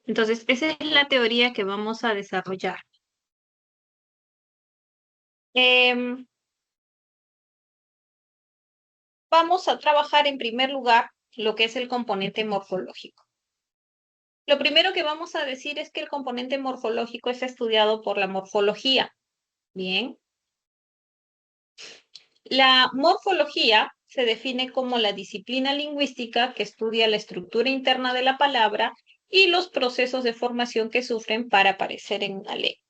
Entonces, esa es la teoría que vamos a desarrollar. Em, Vamos a trabajar en primer lugar lo que es el componente morfológico. Lo primero que vamos a decir es que el componente morfológico es estudiado por la morfología. Bien. La morfología se define como la disciplina lingüística que estudia la estructura interna de la palabra y los procesos de formación que sufren para aparecer en una lengua.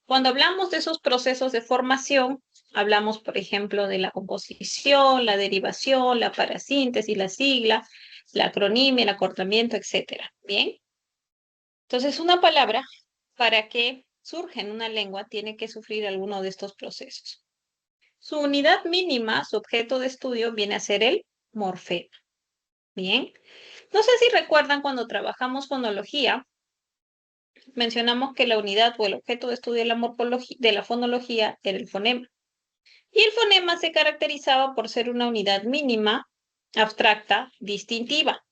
Cuando hablamos de esos procesos de formación, hablamos, por ejemplo, de la composición, la derivación, la parasíntesis, la sigla, la acronimia, el acortamiento, etcétera. Bien. Entonces, una palabra, para que surja en una lengua, tiene que sufrir alguno de estos procesos. Su unidad mínima, su objeto de estudio, viene a ser el morfema. Bien. No sé si recuerdan cuando trabajamos fonología, mencionamos que la unidad o el objeto de estudio de la fonología era el fonema. Y el fonema se caracterizaba por ser una unidad mínima, abstracta, distintiva.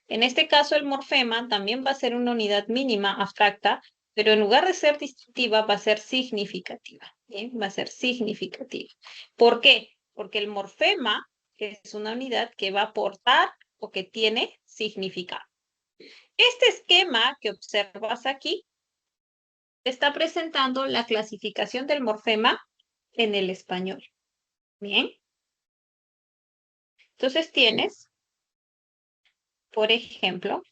En este caso, el morfema también va a ser una unidad mínima, abstracta, pero en lugar de ser distintiva, va a ser significativa. ¿Bien? Va a ser significativa. ¿Por qué? Porque el morfema es una unidad que va a aportar o que tiene significado. Este esquema que observas aquí está presentando la clasificación del morfema en el español. Bien. Entonces tienes, por ejemplo,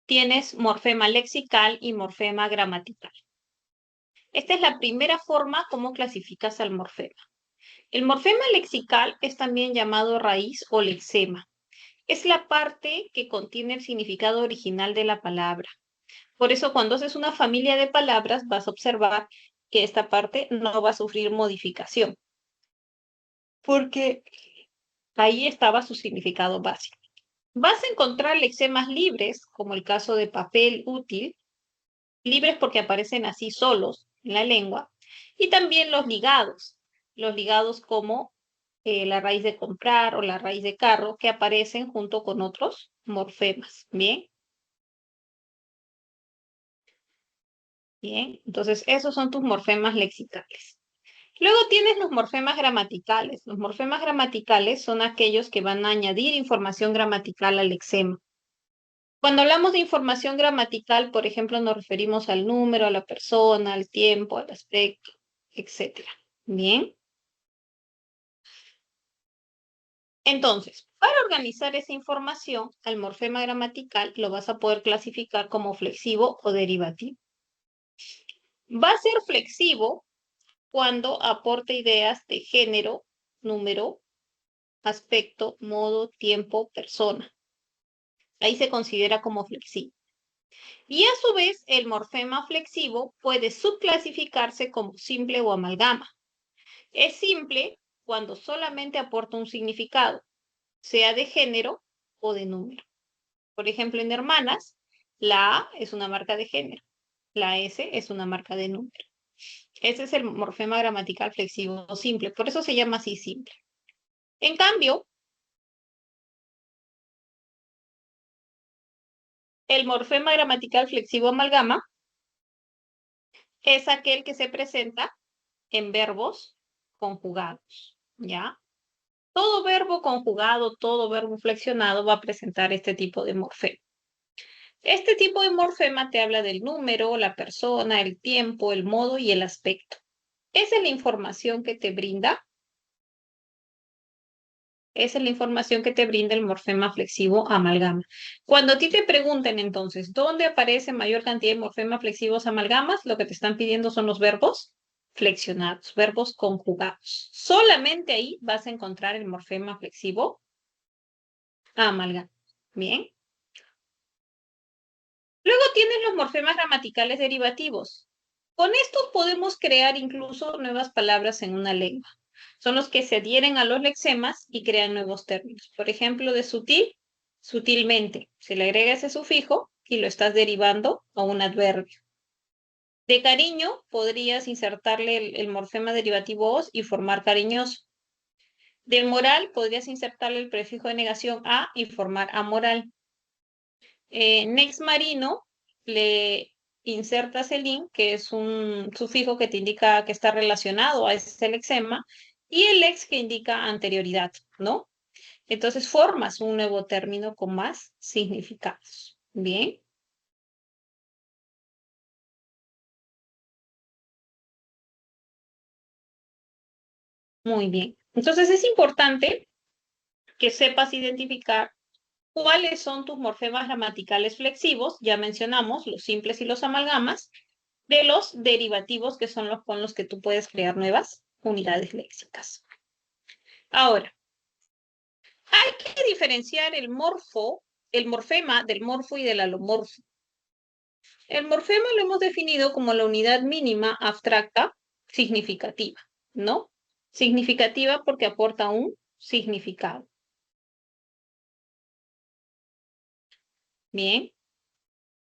tienes morfema lexical y morfema gramatical. Esta es la primera forma como clasificas al morfema. El morfema lexical es también llamado raíz o lexema. Es la parte que contiene el significado original de la palabra. Por eso, cuando haces una familia de palabras, vas a observar que esta parte no va a sufrir modificación, porque ahí estaba su significado básico. Vas a encontrar lexemas libres, como el caso de papel útil, libres porque aparecen así solos en la lengua, y también los ligados como la raíz de comprar o la raíz de carro, que aparecen junto con otros morfemas. Bien, bien, entonces esos son tus morfemas lexicales. Luego tienes los morfemas gramaticales. Los morfemas gramaticales son aquellos que van a añadir información gramatical al lexema. Cuando hablamos de información gramatical, por ejemplo, nos referimos al número, a la persona, al tiempo, al aspecto, etcétera. Bien. Entonces, para organizar esa información, al morfema gramatical lo vas a poder clasificar como flexivo o derivativo. Va a ser flexivo cuando aporte ideas de género, número, aspecto, modo, tiempo, persona. Ahí se considera como flexivo. Y a su vez, el morfema flexivo puede subclasificarse como simple o amalgama. Es simple cuando solamente aporta un significado, sea de género o de número. Por ejemplo, en hermanas, la A es una marca de género, la S es una marca de número. Ese es el morfema gramatical flexivo simple, por eso se llama así simple. En cambio, el morfema gramatical flexivo amalgama es aquel que se presenta en verbos conjugados, ¿ya? Todo verbo conjugado, todo verbo flexionado va a presentar este tipo de morfema. Este tipo de morfema te habla del número, la persona, el tiempo, el modo y el aspecto. Esa es la información que te brinda. Esa es la información que te brinda el morfema flexivo amalgama. Cuando a ti te pregunten entonces, ¿dónde aparece mayor cantidad de morfemas flexivos amalgamas? Lo que te están pidiendo son los verbos flexionados, verbos conjugados. Solamente ahí vas a encontrar el morfema flexivo amalgama. Bien. Luego tienes los morfemas gramaticales derivativos. Con estos podemos crear incluso nuevas palabras en una lengua. Son los que se adhieren a los lexemas y crean nuevos términos. Por ejemplo, de sutil, sutilmente. Se le agrega ese sufijo y lo estás derivando a un adverbio. De cariño, podrías insertarle el morfema derivativo os y formar cariñoso. Del moral podrías insertarle el prefijo de negación a y formar amoral. Next marino, le insertas el in, que es un sufijo que te indica que está relacionado a ese lexema, y el ex que indica anterioridad, ¿no? Entonces formas un nuevo término con más significados. Bien. Muy bien. Entonces es importante que sepas identificar cuáles son tus morfemas gramaticales flexivos. Ya mencionamos los simples y los amalgamas, de los derivativos, que son los con los que tú puedes crear nuevas unidades léxicas. Ahora, hay que diferenciar el morfema del morfo y del alomorfo. El morfema lo hemos definido como la unidad mínima abstracta significativa, ¿no? Significativa porque aporta un significado. Bien.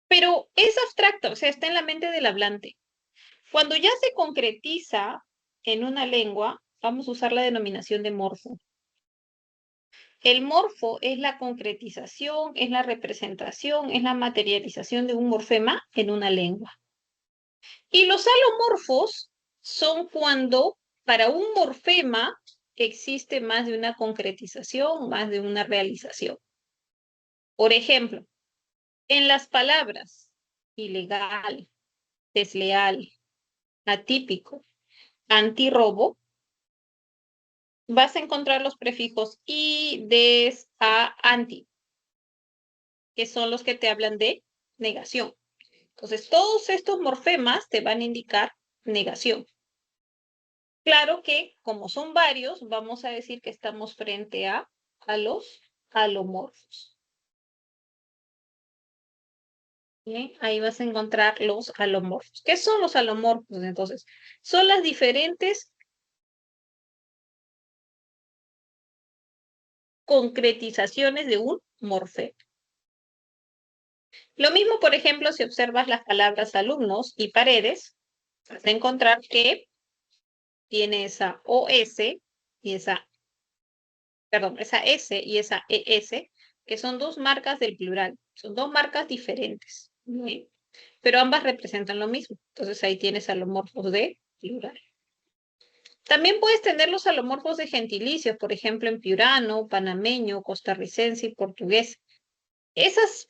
Pero es abstracto, o sea, está en la mente del hablante. Cuando ya se concretiza en una lengua, vamos a usar la denominación de morfo. El morfo es la concretización, es la representación, es la materialización de un morfema en una lengua. Y los alomorfos son cuando para un morfema existe más de una concretización, más de una realización. Por ejemplo, en las palabras ilegal, desleal, atípico, antirrobo, vas a encontrar los prefijos i, des, a, anti, que son los que te hablan de negación. Entonces, todos estos morfemas te van a indicar negación. Claro que, como son varios, vamos a decir que estamos frente a los alomorfos. Bien, ahí vas a encontrar los alomorfos. ¿Qué son los alomorfos? Entonces, son las diferentes concretizaciones de un morfema. Lo mismo, por ejemplo, si observas las palabras alumnos y paredes, vas a encontrar que tiene esa OS y esa, perdón, esa S y esa ES, que son dos marcas del plural. Son dos marcas diferentes, ¿sí? Pero ambas representan lo mismo. Entonces ahí tienes alomorfos de plural. También puedes tener los alomorfos de gentilicios, por ejemplo, en piurano, panameño, costarricense y portugués. Esas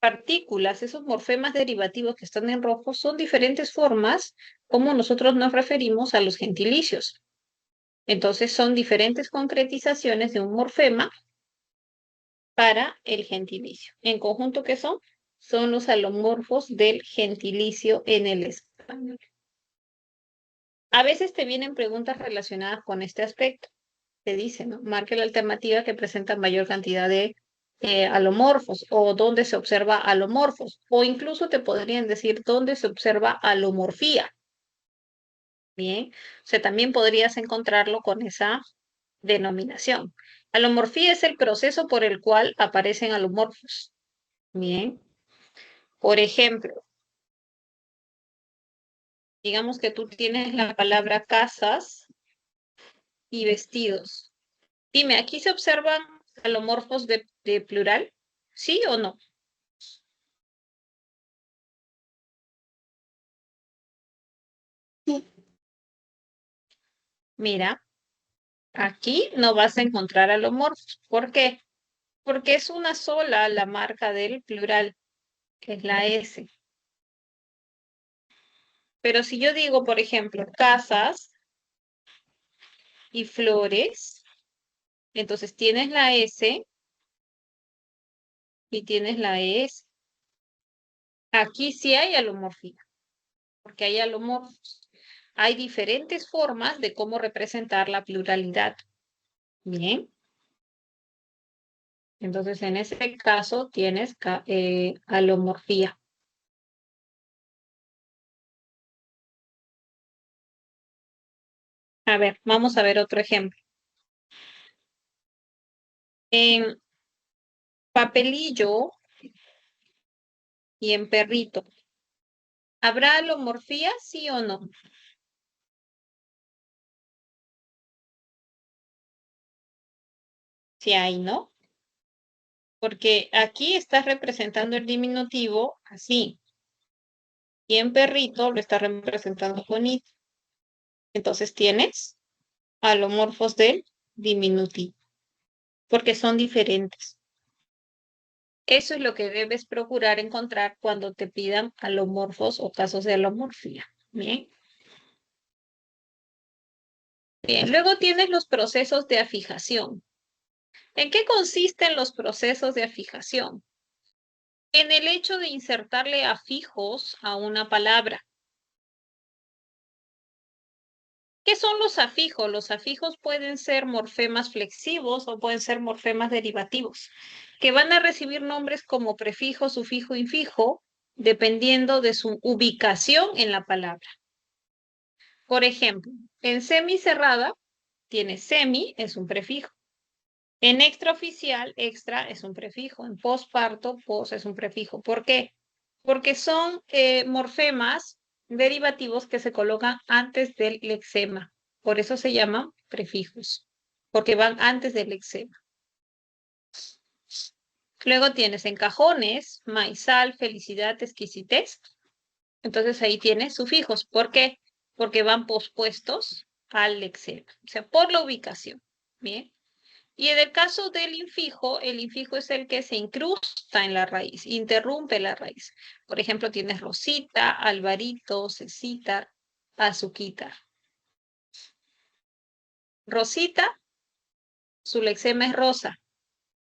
partículas, esos morfemas derivativos que están en rojo, son diferentes formas como nosotros nos referimos a los gentilicios. Entonces son diferentes concretizaciones de un morfema para el gentilicio. En conjunto, ¿qué son? Son los alomorfos del gentilicio en el español. A veces te vienen preguntas relacionadas con este aspecto. Te dicen, ¿no? Marque la alternativa que presenta mayor cantidad de alomorfos o dónde se observa alomorfos. O incluso te podrían decir dónde se observa alomorfía. Bien, o sea, también podrías encontrarlo con esa denominación. Alomorfía es el proceso por el cual aparecen alomorfos. Bien, por ejemplo, digamos que tú tienes la palabra casas y vestidos. Dime, ¿aquí se observan alomorfos de plural? ¿Sí o no? Mira, aquí no vas a encontrar alomorfos. ¿Por qué? Porque es una sola la marca del plural, que es la S. Pero si yo digo, por ejemplo, casas y flores, entonces tienes la S y tienes la ES. Aquí sí hay alomorfía, porque hay alomorfos. Hay diferentes formas de cómo representar la pluralidad. Bien, entonces en ese caso tienes alomorfía. A ver, vamos a ver otro ejemplo. En papelillo y en perrito, ¿habrá alomorfía, sí o no? Sí hay, ¿no? Porque aquí estás representando el diminutivo así, y en perrito lo estás representando con it. Entonces tienes alomorfos del diminutivo, porque son diferentes. Eso es lo que debes procurar encontrar cuando te pidan alomorfos o casos de alomorfía. Bien. Bien. Luego tienes los procesos de afijación. ¿En qué consisten los procesos de afijación? En el hecho de insertarle afijos a una palabra. ¿Qué son los afijos? Los afijos pueden ser morfemas flexivos o pueden ser morfemas derivativos, que van a recibir nombres como prefijo, sufijo, infijo, dependiendo de su ubicación en la palabra. Por ejemplo, en semicerrada tiene semi, es un prefijo. En extraoficial, extra es un prefijo. En posparto, pos es un prefijo. ¿Por qué? Porque son morfemas derivativos que se colocan antes del lexema. Por eso se llaman prefijos, porque van antes del lexema. Luego tienes encajones, maizal, felicidad, exquisitez. Entonces ahí tienes sufijos. ¿Por qué? Porque van pospuestos al lexema, o sea, por la ubicación. Bien. Y en el caso del infijo, el infijo es el que se incrusta en la raíz, interrumpe la raíz. Por ejemplo, tienes Rosita, Alvarito, Cecita, Azuquita. Rosita, su lexema es Rosa.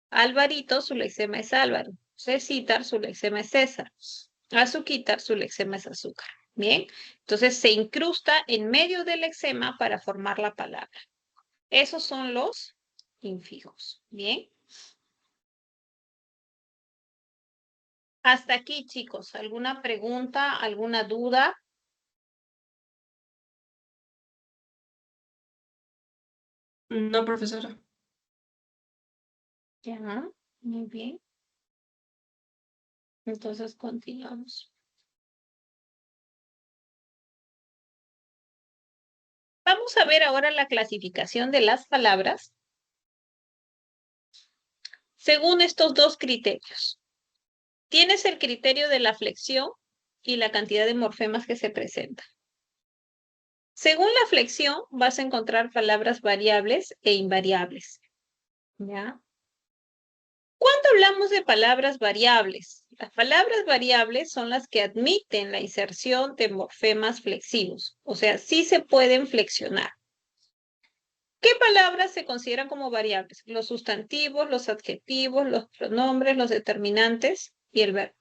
Alvarito, su lexema es Álvaro. Cecita, su lexema es César. Azuquita, su lexema es azúcar. Bien, entonces se incrusta en medio del lexema para formar la palabra. Esos son los infijos. Bien. Hasta aquí, chicos. ¿Alguna pregunta, alguna duda? No, profesora. Ya, muy bien. Entonces continuamos. Vamos a ver ahora la clasificación de las palabras según estos dos criterios. Tienes el criterio de la flexión y la cantidad de morfemas que se presentan. Según la flexión, vas a encontrar palabras variables e invariables. ¿Ya? ¿Cuándo hablamos de palabras variables? Las palabras variables son las que admiten la inserción de morfemas flexivos, o sea, sí se pueden flexionar. ¿Qué palabras se consideran como variables? Los sustantivos, los adjetivos, los pronombres, los determinantes y el verbo.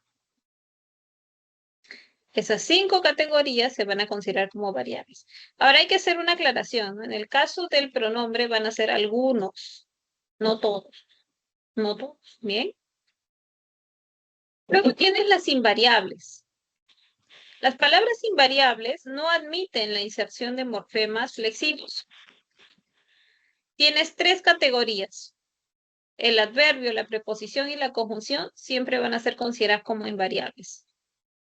Esas 5 categorías se van a considerar como variables. Ahora hay que hacer una aclaración, ¿no? En el caso del pronombre van a ser algunos, no todos, no todos, ¿bien? Luego tienes las invariables. Las palabras invariables no admiten la inserción de morfemas flexivos. Tienes 3 categorías. El adverbio, la preposición y la conjunción siempre van a ser consideradas como invariables.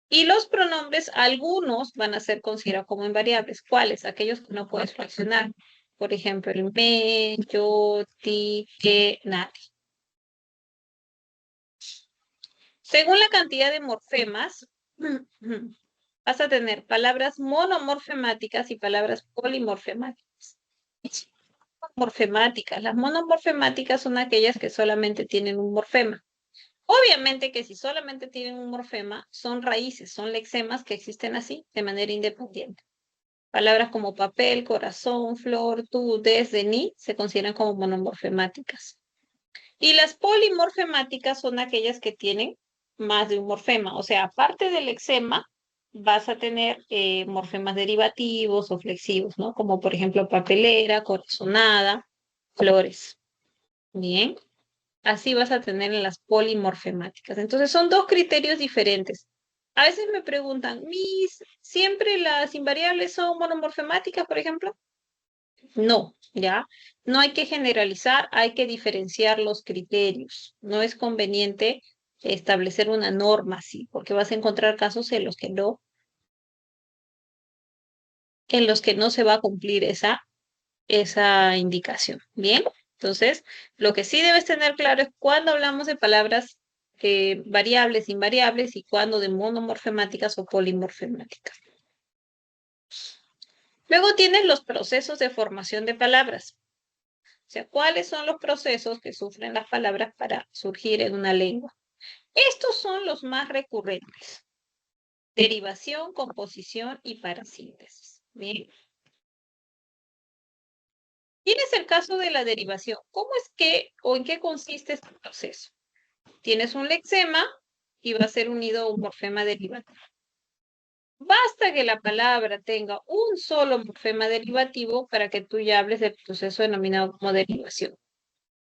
Y los pronombres, algunos van a ser considerados como invariables. ¿Cuáles? Aquellos que no puedes fraccionar. Por ejemplo, el me, yo, ti, que, nadie. Según la cantidad de morfemas, vas a tener palabras monomorfemáticas y palabras polimorfemáticas. Morfemáticas. Las monomorfemáticas son aquellas que solamente tienen un morfema. Obviamente que si solamente tienen un morfema, son raíces, son lexemas que existen así, de manera independiente. Palabras como papel, corazón, flor, tú, desde, ni, se consideran como monomorfemáticas. Y las polimorfemáticas son aquellas que tienen más de un morfema. O sea, aparte del lexema, vas a tener morfemas derivativos o flexivos, ¿no? Como por ejemplo papelera, corazonada, flores. Bien. Así vas a tener en las polimorfemáticas. Entonces son dos criterios diferentes. A veces me preguntan, ¿siempre las invariables son monomorfemáticas, por ejemplo? No, ¿ya? No hay que generalizar, hay que diferenciar los criterios. No es conveniente establecer una norma así, porque vas a encontrar casos en los que no se va a cumplir esa indicación. ¿Bien? Entonces, lo que sí debes tener claro es cuándo hablamos de palabras variables, invariables y cuándo de monomorfemáticas o polimorfemáticas. Luego tienes los procesos de formación de palabras. O sea, ¿cuáles son los procesos que sufren las palabras para surgir en una lengua? Estos son los más recurrentes. Derivación, composición y parasíntesis. Bien. Tienes el caso de la derivación. ¿Cómo es que o en qué consiste este proceso? Tienes un lexema y va a ser unido a un morfema derivativo. Basta que la palabra tenga un solo morfema derivativo para que tú ya hables del proceso denominado como derivación.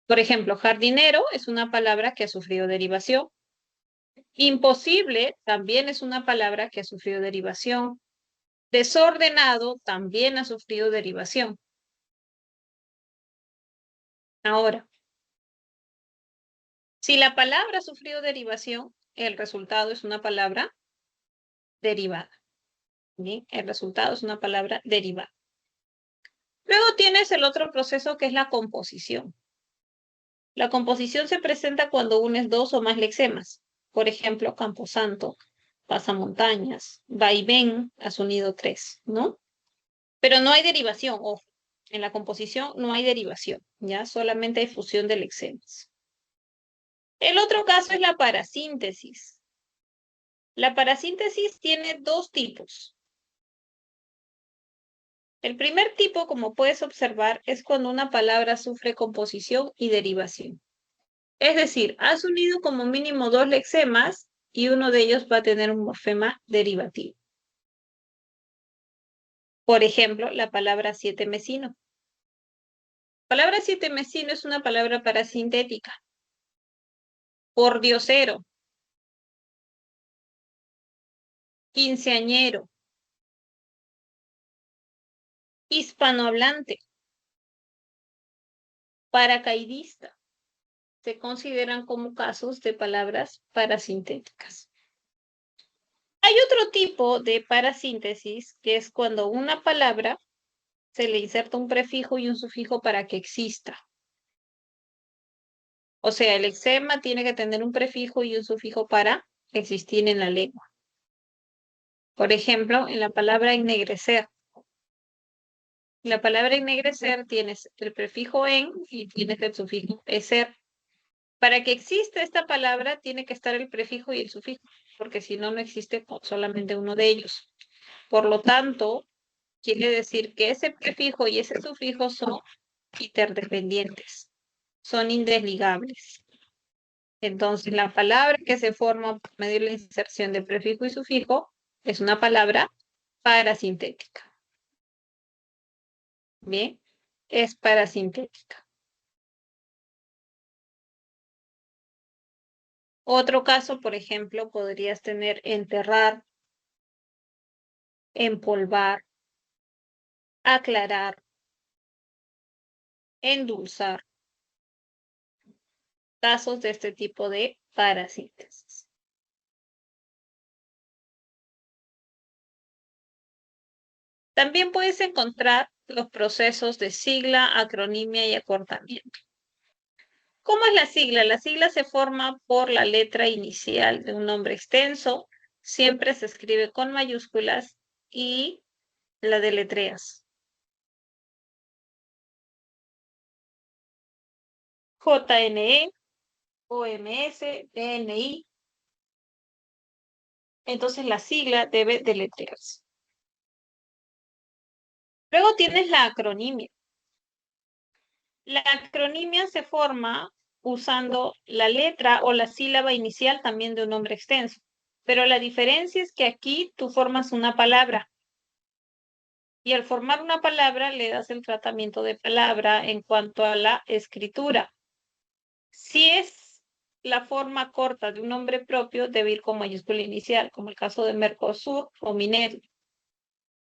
Por ejemplo, jardinero es una palabra que ha sufrido derivación. Imposible también es una palabra que ha sufrido derivación. Desordenado también ha sufrido derivación. Ahora, si la palabra ha sufrido derivación, el resultado es una palabra derivada. Bien, el resultado es una palabra derivada. Luego tienes el otro proceso que es la composición. La composición se presenta cuando unes dos o más lexemas. Por ejemplo, camposanto, pasamontañas, vaivén, has unido tres, ¿no? Pero no hay derivación, ojo. En la composición no hay derivación, ¿ya? Solamente hay fusión de lexemas. El otro caso es la parasíntesis. La parasíntesis tiene dos tipos. El primer tipo, como puedes observar, es cuando una palabra sufre composición y derivación. Es decir, has unido como mínimo dos lexemas y uno de ellos va a tener un morfema derivativo. Por ejemplo, la palabra siete mesino. La palabra siete mesino es una palabra parasintética. Pordiosero, quinceañero, hispanohablante, paracaidista. Se consideran como casos de palabras parasintéticas. Hay otro tipo de parasíntesis que es cuando una palabra se le inserta un prefijo y un sufijo para que exista. O sea, el lexema tiene que tener un prefijo y un sufijo para existir en la lengua. Por ejemplo, en la palabra ennegrecer. La palabra ennegrecer tienes el prefijo en y tienes el sufijo eser. Para que exista esta palabra tiene que estar el prefijo y el sufijo, porque si no, no existe solamente uno de ellos. Por lo tanto, quiere decir que ese prefijo y ese sufijo son interdependientes, son indesligables. Entonces, la palabra que se forma por medio de la inserción de prefijo y sufijo es una palabra parasintética. Bien, es parasintética. Otro caso, por ejemplo, podrías tener enterrar, empolvar, aclarar, endulzar. Casos de este tipo de parasíntesis. También puedes encontrar los procesos de sigla, acronimia y acortamiento. ¿Cómo es la sigla? La sigla se forma por la letra inicial de un nombre extenso. Siempre se escribe con mayúsculas y la deletreas. JNE, OMS, DNI. Entonces la sigla debe deletrearse. Luego tienes la acronimia. La acronimia se forma usando la letra o la sílaba inicial también de un nombre extenso. Pero la diferencia es que aquí tú formas una palabra. Y al formar una palabra le das el tratamiento de palabra en cuanto a la escritura. Si es la forma corta de un nombre propio, debe ir con mayúscula inicial, como el caso de Mercosur o Minerio.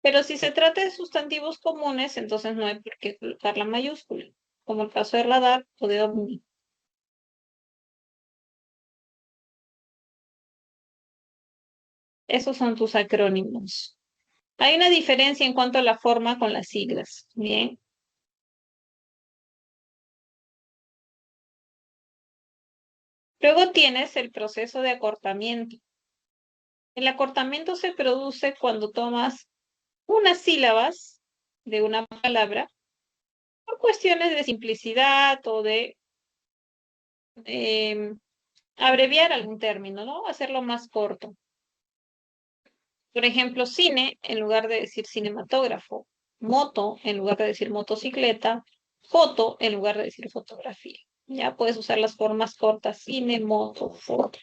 Pero si se trata de sustantivos comunes, entonces no hay por qué colocar la mayúscula, como el caso de radar o de ovni. Esos son tus acrónimos. Hay una diferencia en cuanto a la forma con las siglas. Bien. Luego tienes el proceso de acortamiento. El acortamiento se produce cuando tomas unas sílabas de una palabra por cuestiones de simplicidad o de abreviar algún término, ¿no? Hacerlo más corto. Por ejemplo, cine en lugar de decir cinematógrafo, moto en lugar de decir motocicleta, foto en lugar de decir fotografía. Ya puedes usar las formas cortas, cine, moto, foto,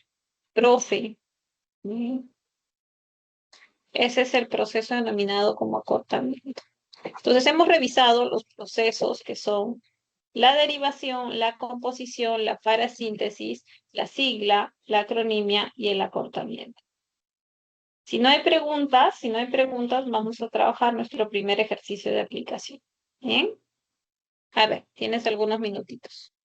profe. ¿Mm? Ese es el proceso denominado como acortamiento. Entonces hemos revisado los procesos que son la derivación, la composición, la parasíntesis, la sigla, la acronimia y el acortamiento. Si no hay preguntas, vamos a trabajar nuestro primer ejercicio de aplicación. ¿Bien? A ver, tienes algunos minutitos.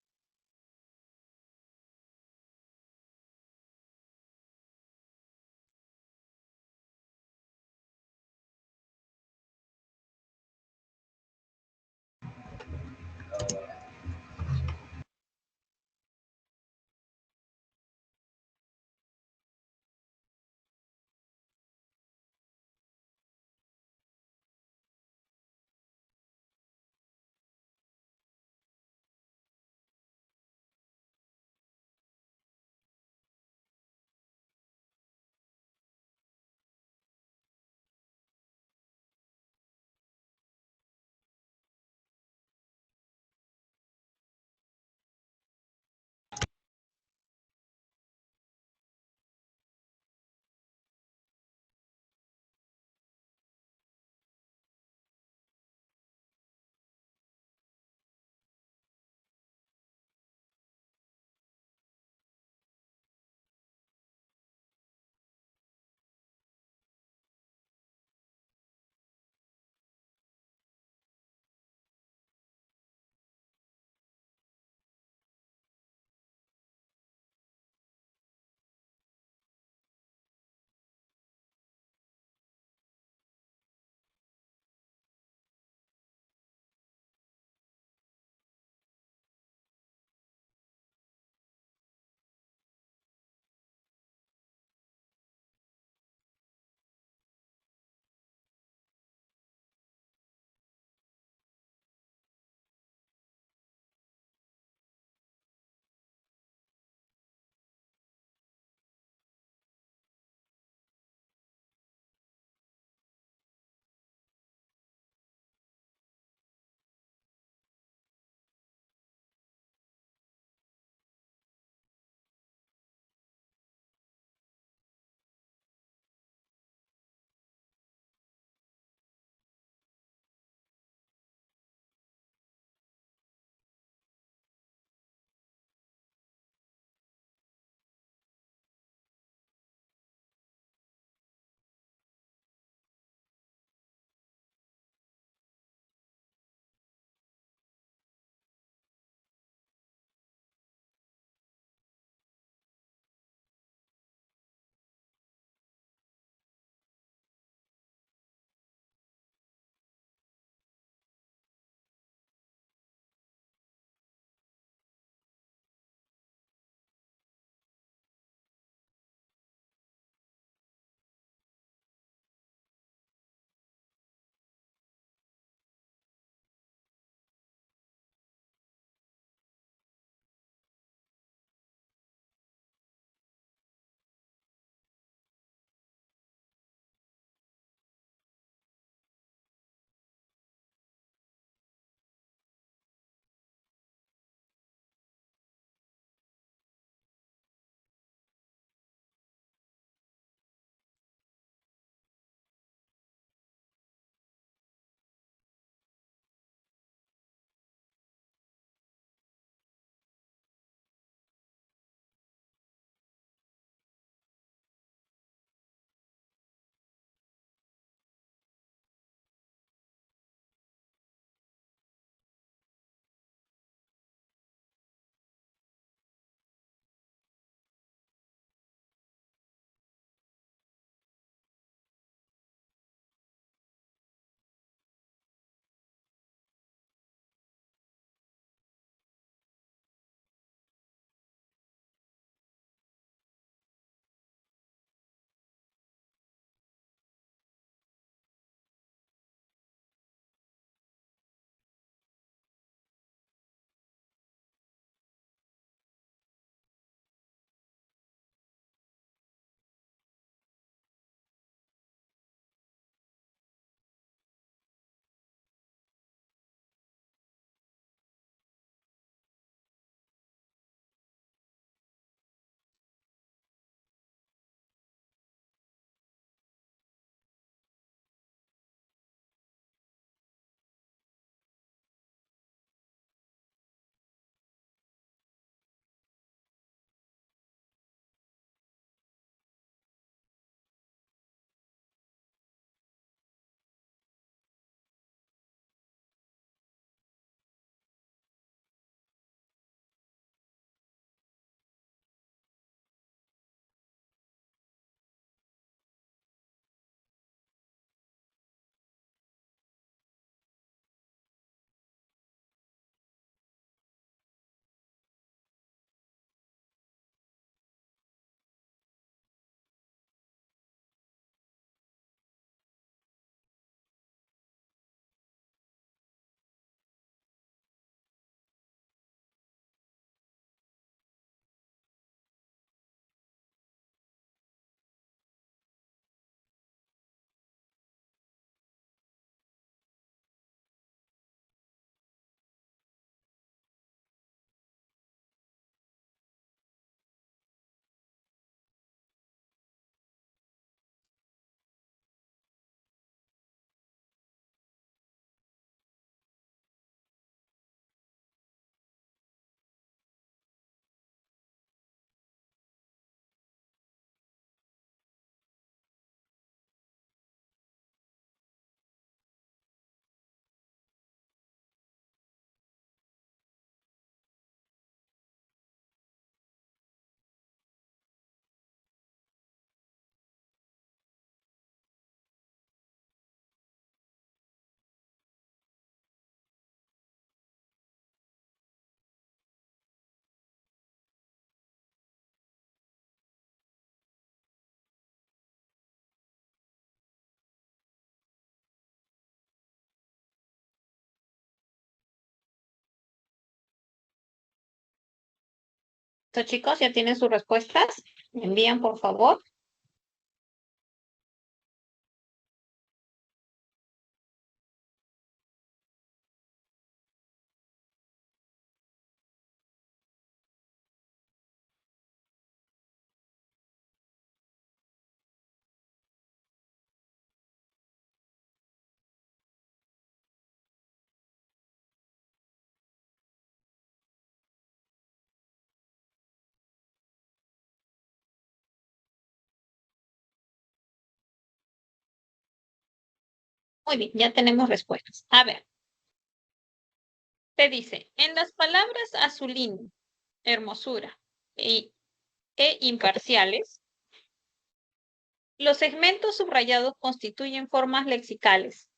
Entonces, chicos, ¿ya tienen sus respuestas? ¿Me envían, por favor? Muy bien, ya tenemos respuestas. A ver, te dice, en las palabras azulín, hermosura e imparciales, los segmentos subrayados constituyen formas lexicales.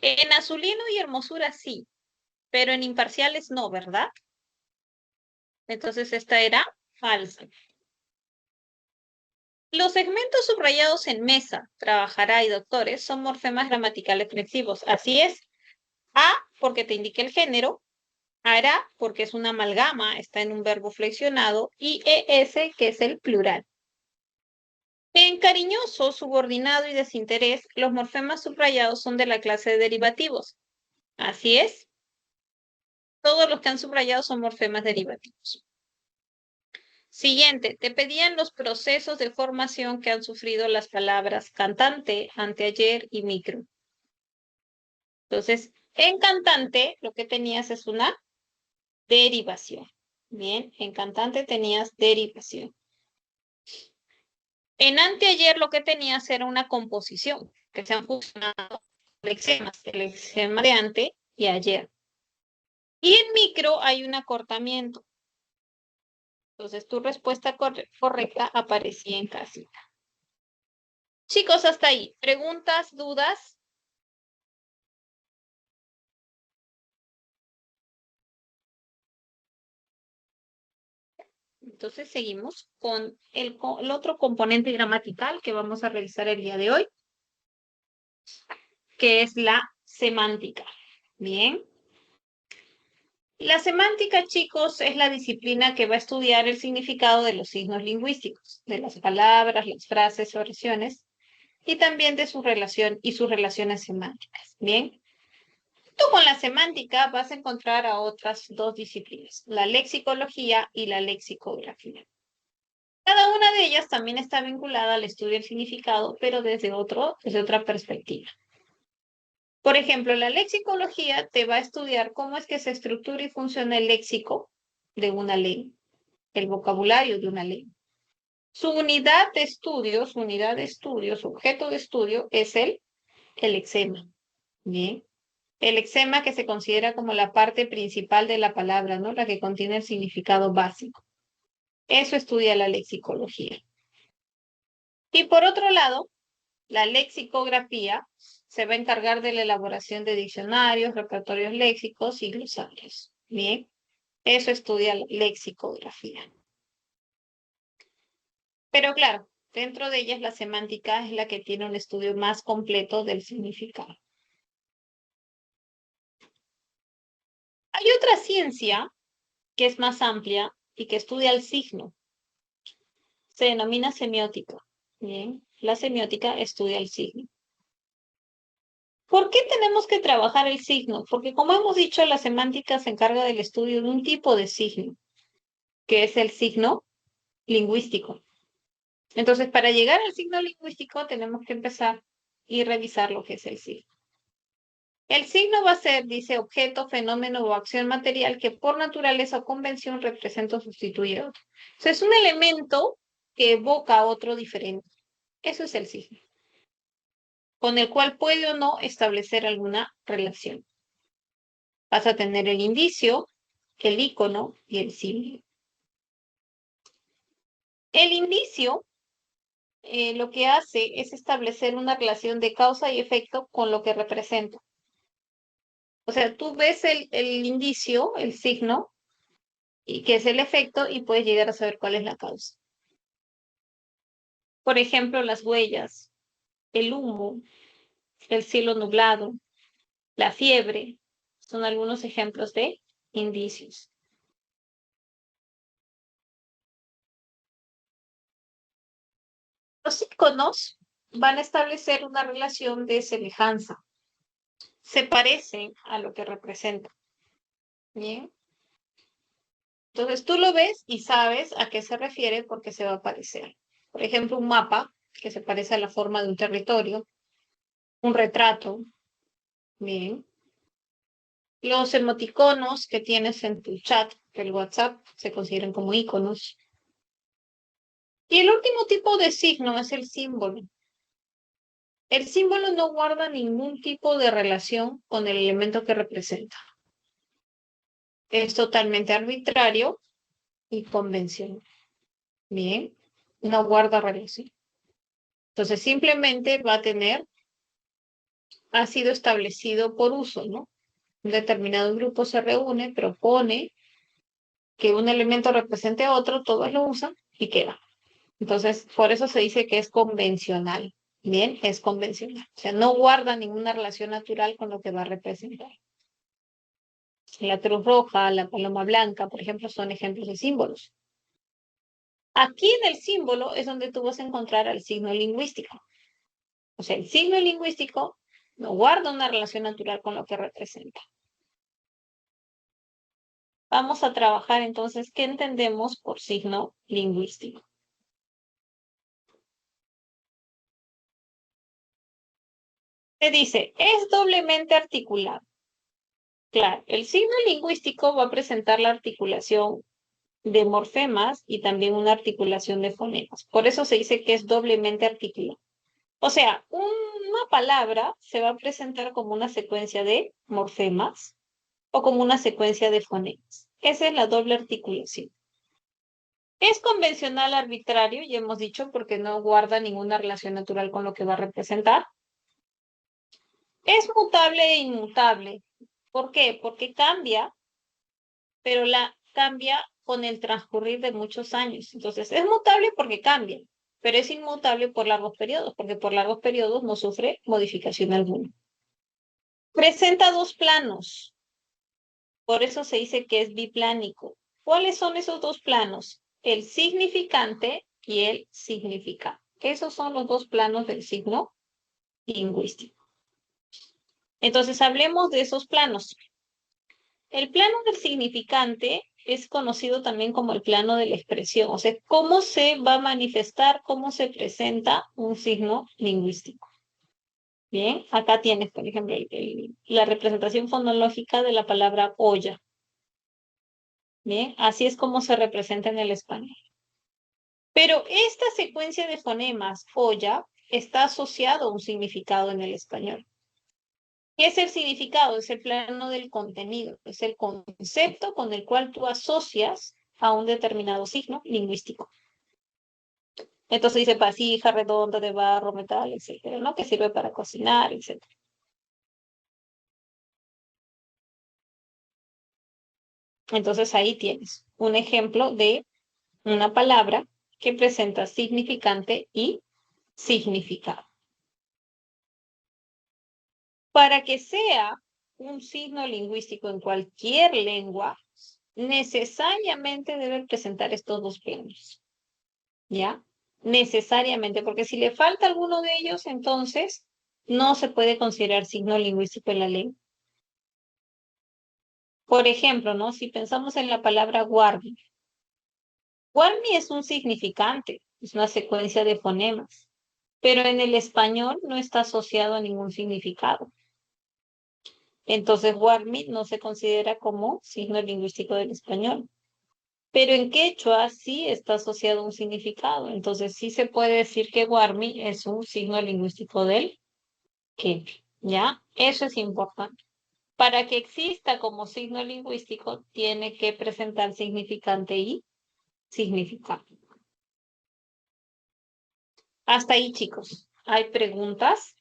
En azulino y hermosura sí, pero en imparciales no, ¿verdad? Entonces esta era falsa. Los segmentos subrayados en mesa, trabajará y doctores son morfemas gramaticales flexivos. Así es. A, porque te indica el género. Hará, porque es una amalgama, está en un verbo flexionado. Y ES, que es el plural. En cariñoso, subordinado y desinterés, los morfemas subrayados son de la clase de derivativos. Así es. Todos los que han subrayado son morfemas derivativos. Siguiente, te pedían los procesos de formación que han sufrido las palabras cantante, anteayer y micro. Entonces, en cantante lo que tenías es una derivación. Bien, en cantante tenías derivación. En anteayer lo que tenías era una composición, que se han fusionado lexemas, el lexema de ante y ayer. Y en micro hay un acortamiento. Entonces, tu respuesta correcta aparecía en casita. Chicos, hasta ahí. ¿Preguntas, dudas? Entonces, seguimos con el otro componente gramatical que vamos a revisar el día de hoy, que es la semántica. Bien. La semántica, chicos, es la disciplina que va a estudiar el significado de los signos lingüísticos, de las palabras, las frases, oraciones, y también de su relación y sus relaciones semánticas. Bien. Tú con la semántica vas a encontrar a otras dos disciplinas, la lexicología y la lexicografía. Cada una de ellas también está vinculada al estudio del significado, pero desde otra perspectiva. Por ejemplo, la lexicología te va a estudiar cómo es que se estructura y funciona el léxico de una ley, el vocabulario de una ley. Su unidad de estudio, su objeto de estudio es el lexema. Bien. El lexema que se considera como la parte principal de la palabra, ¿no? La que contiene el significado básico. Eso estudia la lexicología. Y por otro lado, la lexicografía se va a encargar de la elaboración de diccionarios, repertorios léxicos y glosarios. Bien, eso estudia la lexicografía. Pero claro, dentro de ellas la semántica es la que tiene un estudio más completo del significado. Hay otra ciencia que es más amplia y que estudia el signo. Se denomina semiótica. Bien, la semiótica estudia el signo. ¿Por qué tenemos que trabajar el signo? Porque como hemos dicho, la semántica se encarga del estudio de un tipo de signo, que es el signo lingüístico. Entonces, para llegar al signo lingüístico, tenemos que empezar y revisar lo que es el signo. El signo va a ser, dice, objeto, fenómeno o acción material que por naturaleza o convención representa o sustituye a otro. O sea, es un elemento que evoca a otro diferente. Eso es el signo, con el cual puede o no establecer alguna relación. Vas a tener el indicio, el icono y el símbolo. El indicio lo que hace es establecer una relación de causa y efecto con lo que representa. O sea, tú ves el indicio, el signo, y que es el efecto, y puedes llegar a saber cuál es la causa. Por ejemplo, las huellas, el humo, el cielo nublado, la fiebre, son algunos ejemplos de indicios. Los iconos van a establecer una relación de semejanza. Se parecen a lo que representan. Bien. Entonces tú lo ves y sabes a qué se refiere porque se va a parecer. Por ejemplo, un mapa que se parece a la forma de un territorio, un retrato. Bien. Los emoticonos que tienes en tu chat, el WhatsApp, se consideran como iconos. Y el último tipo de signo es el símbolo. El símbolo no guarda ningún tipo de relación con el elemento que representa. Es totalmente arbitrario y convencional. Bien, no guarda relación. Entonces simplemente va a tener, ha sido establecido por uso, ¿no? Un determinado grupo se reúne, propone que un elemento represente a otro, todos lo usan y queda. Entonces, por eso se dice que es convencional. Bien, es convencional. O sea, no guarda ninguna relación natural con lo que va a representar. La cruz roja, la paloma blanca, por ejemplo, son ejemplos de símbolos. Aquí en el símbolo es donde tú vas a encontrar al signo lingüístico. O sea, el signo lingüístico no guarda una relación natural con lo que representa. Vamos a trabajar entonces qué entendemos por signo lingüístico. Se dice, es doblemente articulado. Claro, el signo lingüístico va a presentar la articulación de morfemas y también una articulación de fonemas. Por eso se dice que es doblemente articulado. O sea, una palabra se va a presentar como una secuencia de morfemas o como una secuencia de fonemas. Esa es la doble articulación. Es convencional arbitrario, ya hemos dicho, porque no guarda ninguna relación natural con lo que va a representar. Es mutable e inmutable. ¿Por qué? Porque cambia, pero la cambia con el transcurrir de muchos años. Entonces, es mutable porque cambia, pero es inmutable por largos periodos, porque por largos periodos no sufre modificación alguna. Presenta dos planos, por eso se dice que es biplánico. ¿Cuáles son esos dos planos? El significante y el significado. Esos son los dos planos del signo lingüístico. Entonces, hablemos de esos planos. El plano del significante es conocido también como el plano de la expresión, o sea, cómo se va a manifestar, cómo se presenta un signo lingüístico. Bien, acá tienes, por ejemplo, la representación fonológica de la palabra olla. Bien, así es como se representa en el español. Pero esta secuencia de fonemas, olla, está asociado a un significado en el español. ¿Qué es el significado? Es el plano del contenido, es el concepto con el cual tú asocias a un determinado signo lingüístico. Entonces dice vasija redonda de barro, metal, etcétera, ¿no? Que sirve para cocinar, etcétera. Entonces ahí tienes un ejemplo de una palabra que presenta significante y significado. Para que sea un signo lingüístico en cualquier lengua, necesariamente debe presentar estos dos planos. ¿Ya? Necesariamente, porque si le falta alguno de ellos, entonces no se puede considerar signo lingüístico en la lengua. Por ejemplo, ¿no? Si pensamos en la palabra guardi, guardi es un significante, es una secuencia de fonemas, pero en el español no está asociado a ningún significado. Entonces, guarmi no se considera como signo lingüístico del español. Pero en quechua sí está asociado a un significado. Entonces, sí se puede decir que guarmi es un signo lingüístico del quechua. ¿Ya? Eso es importante. Para que exista como signo lingüístico, tiene que presentar significante y significado. Hasta ahí, chicos. ¿Hay preguntas?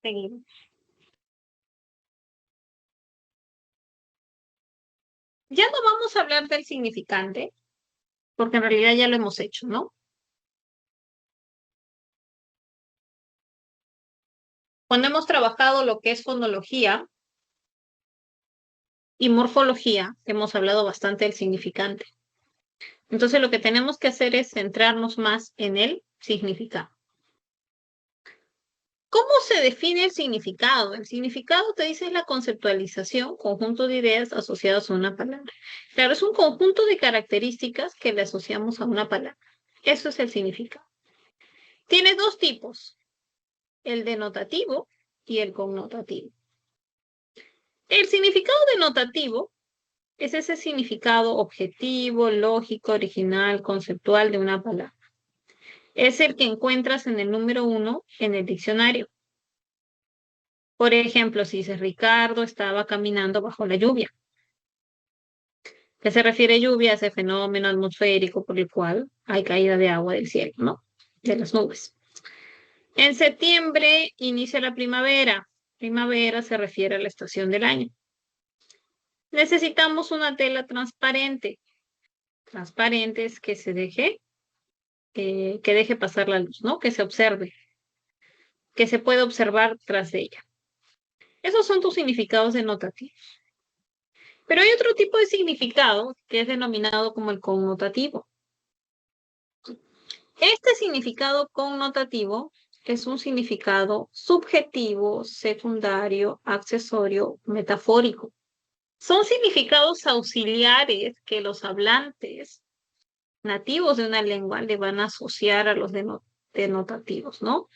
Seguimos. Ya no vamos a hablar del significante, porque en realidad ya lo hemos hecho, ¿no? cuando hemos trabajado lo que es fonología y morfología, hemos hablado bastante del significante. Entonces lo que tenemos que hacer es centrarnos más en el significado. ¿Cómo se define el significado? El significado te dice es la conceptualización, conjunto de ideas asociadas a una palabra. Claro, es un conjunto de características que le asociamos a una palabra. Eso es el significado. Tiene dos tipos, el denotativo y el connotativo. El significado denotativo es ese significado objetivo, lógico, original, conceptual de una palabra. Es el que encuentras en el número 1 en el diccionario. Por ejemplo, si dices Ricardo estaba caminando bajo la lluvia. ¿Qué se refiere lluvia? A ese fenómeno atmosférico por el cual hay caída de agua del cielo, ¿no? De las nubes. En septiembre inicia la primavera. Primavera se refiere a la estación del año. Necesitamos una tela transparente. Transparente es que se deje, que deje pasar la luz, ¿no? Que se observe, que se pueda observar tras de ella. Esos son tus significados denotativos. Pero hay otro tipo de significado que es denominado como el connotativo. Este significado connotativo es un significado subjetivo, secundario, accesorio, metafórico. Son significados auxiliares que los hablantes nativos de una lengua le van a asociar a los denotativos, ¿no?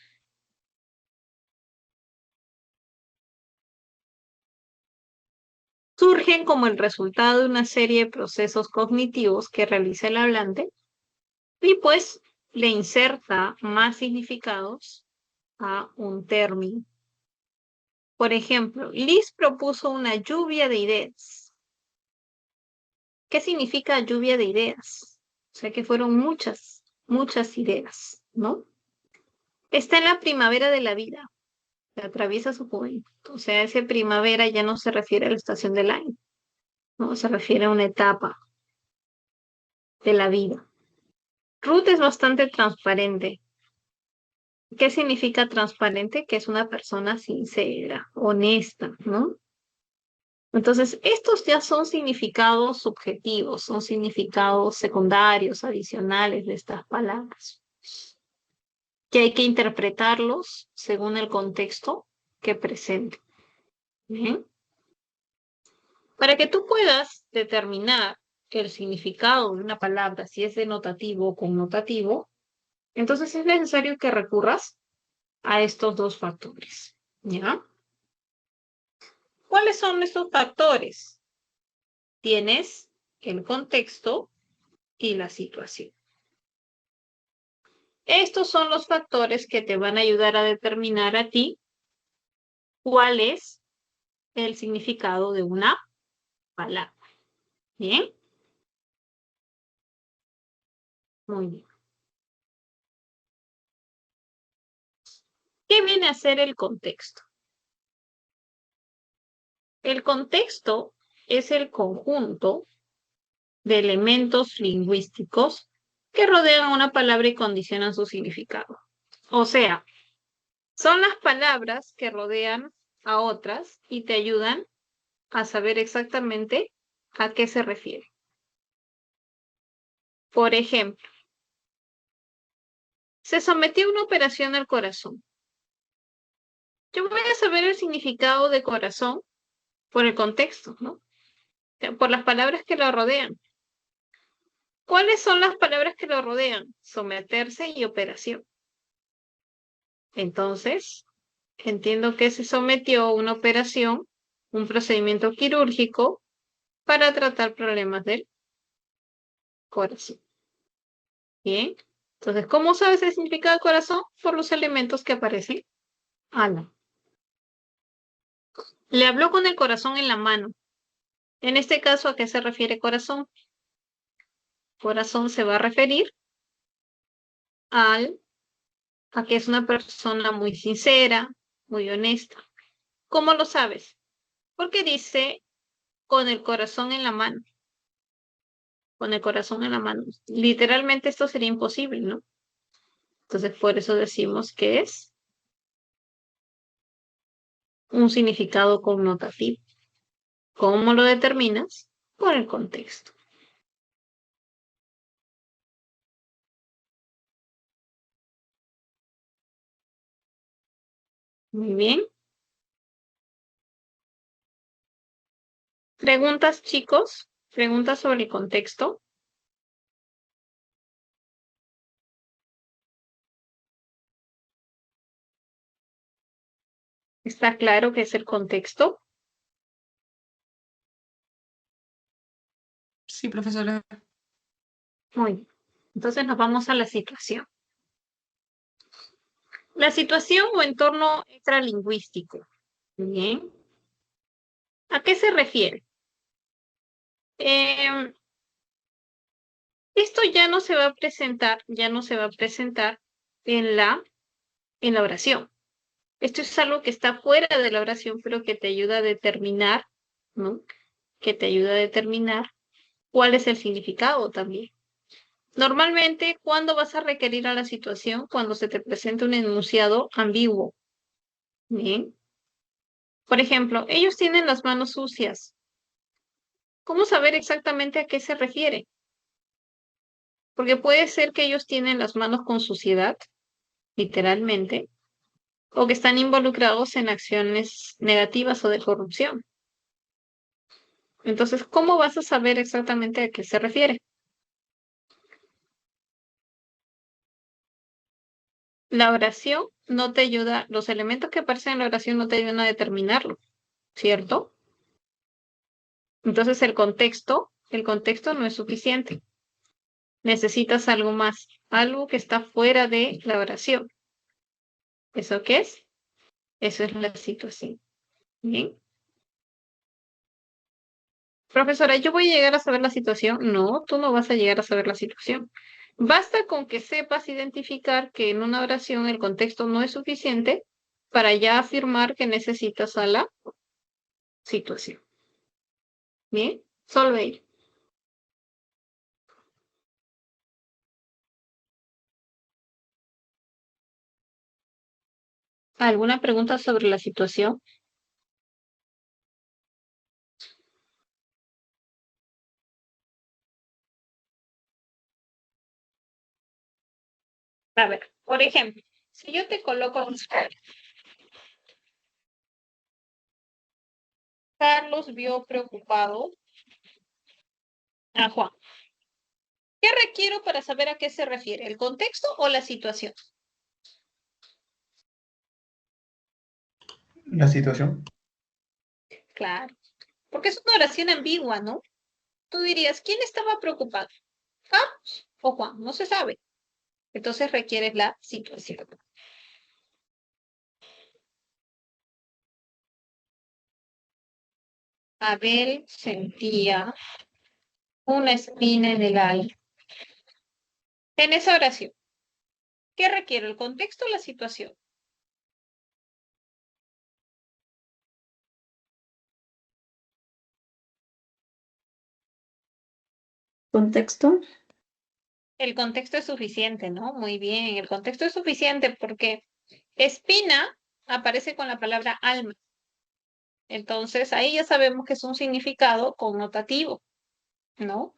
Surgen como el resultado de una serie de procesos cognitivos que realiza el hablante y pues le inserta más significados a un término. Por ejemplo, Liz propuso una lluvia de ideas. ¿Qué significa lluvia de ideas? O sea que fueron muchas ideas, ¿no? Está en la primavera de la vida, que atraviesa su juventud. O sea, ese primavera ya no se refiere a la estación del año, ¿no? Se refiere a una etapa de la vida. Ruth es bastante transparente. ¿Qué significa transparente? Que es una persona sincera, honesta, ¿no? Entonces, estos ya son significados subjetivos, son significados secundarios, adicionales de estas palabras, que hay que interpretarlos según el contexto que presente. ¿Bien? Para que tú puedas determinar el significado de una palabra, si es denotativo o connotativo, entonces es necesario que recurras a estos dos factores. ¿Ya? ¿Cuáles son estos factores? Tienes el contexto y la situación. Estos son los factores que te van a ayudar a determinar a ti cuál es el significado de una palabra. ¿Bien? Muy bien. ¿Qué viene a ser el contexto? El contexto es el conjunto de elementos lingüísticos que rodean a una palabra y condicionan su significado. O sea, son las palabras que rodean a otras y te ayudan a saber exactamente a qué se refiere. Por ejemplo, se sometió a una operación al corazón. Yo voy a saber el significado de corazón por el contexto, ¿no? Por las palabras que lo rodean. ¿Cuáles son las palabras que lo rodean? Someterse y operación. Entonces, entiendo que se sometió a una operación, un procedimiento quirúrgico para tratar problemas del corazón. Bien. Entonces, ¿cómo sabes el significado del corazón? Por los elementos que aparecen. Ana. Le habló con el corazón en la mano. En este caso, ¿a qué se refiere corazón? Corazón se va a referir a que es una persona muy sincera, muy honesta. ¿Cómo lo sabes? Porque dice con el corazón en la mano. Con el corazón en la mano. Literalmente esto sería imposible, ¿no? Entonces, por eso decimos que es un significado connotativo. ¿Cómo lo determinas? Por el contexto. Muy bien. ¿Preguntas, chicos? ¿Preguntas sobre el contexto? ¿Está claro qué es el contexto? Sí, profesora. Muy bien. Entonces nos vamos a la situación. La situación o entorno extralingüístico. Bien. ¿A qué se refiere? Esto ya no se va a presentar, en la oración. Esto es algo que está fuera de la oración, pero que te ayuda a determinar, ¿no? Que te ayuda a determinar cuál es el significado también. Normalmente, ¿cuándo vas a requerir a la situación? Cuando se te presenta un enunciado ambiguo. Bien. Por ejemplo, ellos tienen las manos sucias. ¿Cómo saber exactamente a qué se refiere? Porque puede ser que ellos tienen las manos con suciedad, literalmente, o que están involucrados en acciones negativas o de corrupción. Entonces, ¿cómo vas a saber exactamente a qué se refiere? La oración no te ayuda, los elementos que aparecen en la oración no te ayudan a determinarlo, ¿cierto? Entonces el contexto no es suficiente. Necesitas algo más, algo que está fuera de la oración. ¿Eso qué es? Eso es la situación. Bien. Profesora, ¿yo voy a llegar a saber la situación? No, tú no vas a llegar a saber la situación. Basta con que sepas identificar que en una oración el contexto no es suficiente para ya afirmar que necesitas a la situación. Bien, Solveig. ¿Alguna pregunta sobre la situación? A ver, por ejemplo, si yo te coloco en Carlos vio preocupado a Juan. ¿Qué requiero para saber a qué se refiere? ¿El contexto o la situación? La situación. Claro, porque es una oración ambigua, ¿no? Tú dirías, ¿quién estaba preocupado? ¿Carlos o Juan? No se sabe. Entonces requieres la situación. Abel sentía una espina en el alma. En esa oración, ¿qué requiere? ¿El contexto o la situación? Contexto. El contexto es suficiente, ¿no? Muy bien, el contexto es suficiente porque espina aparece con la palabra alma. Entonces ahí ya sabemos que es un significado connotativo, ¿no?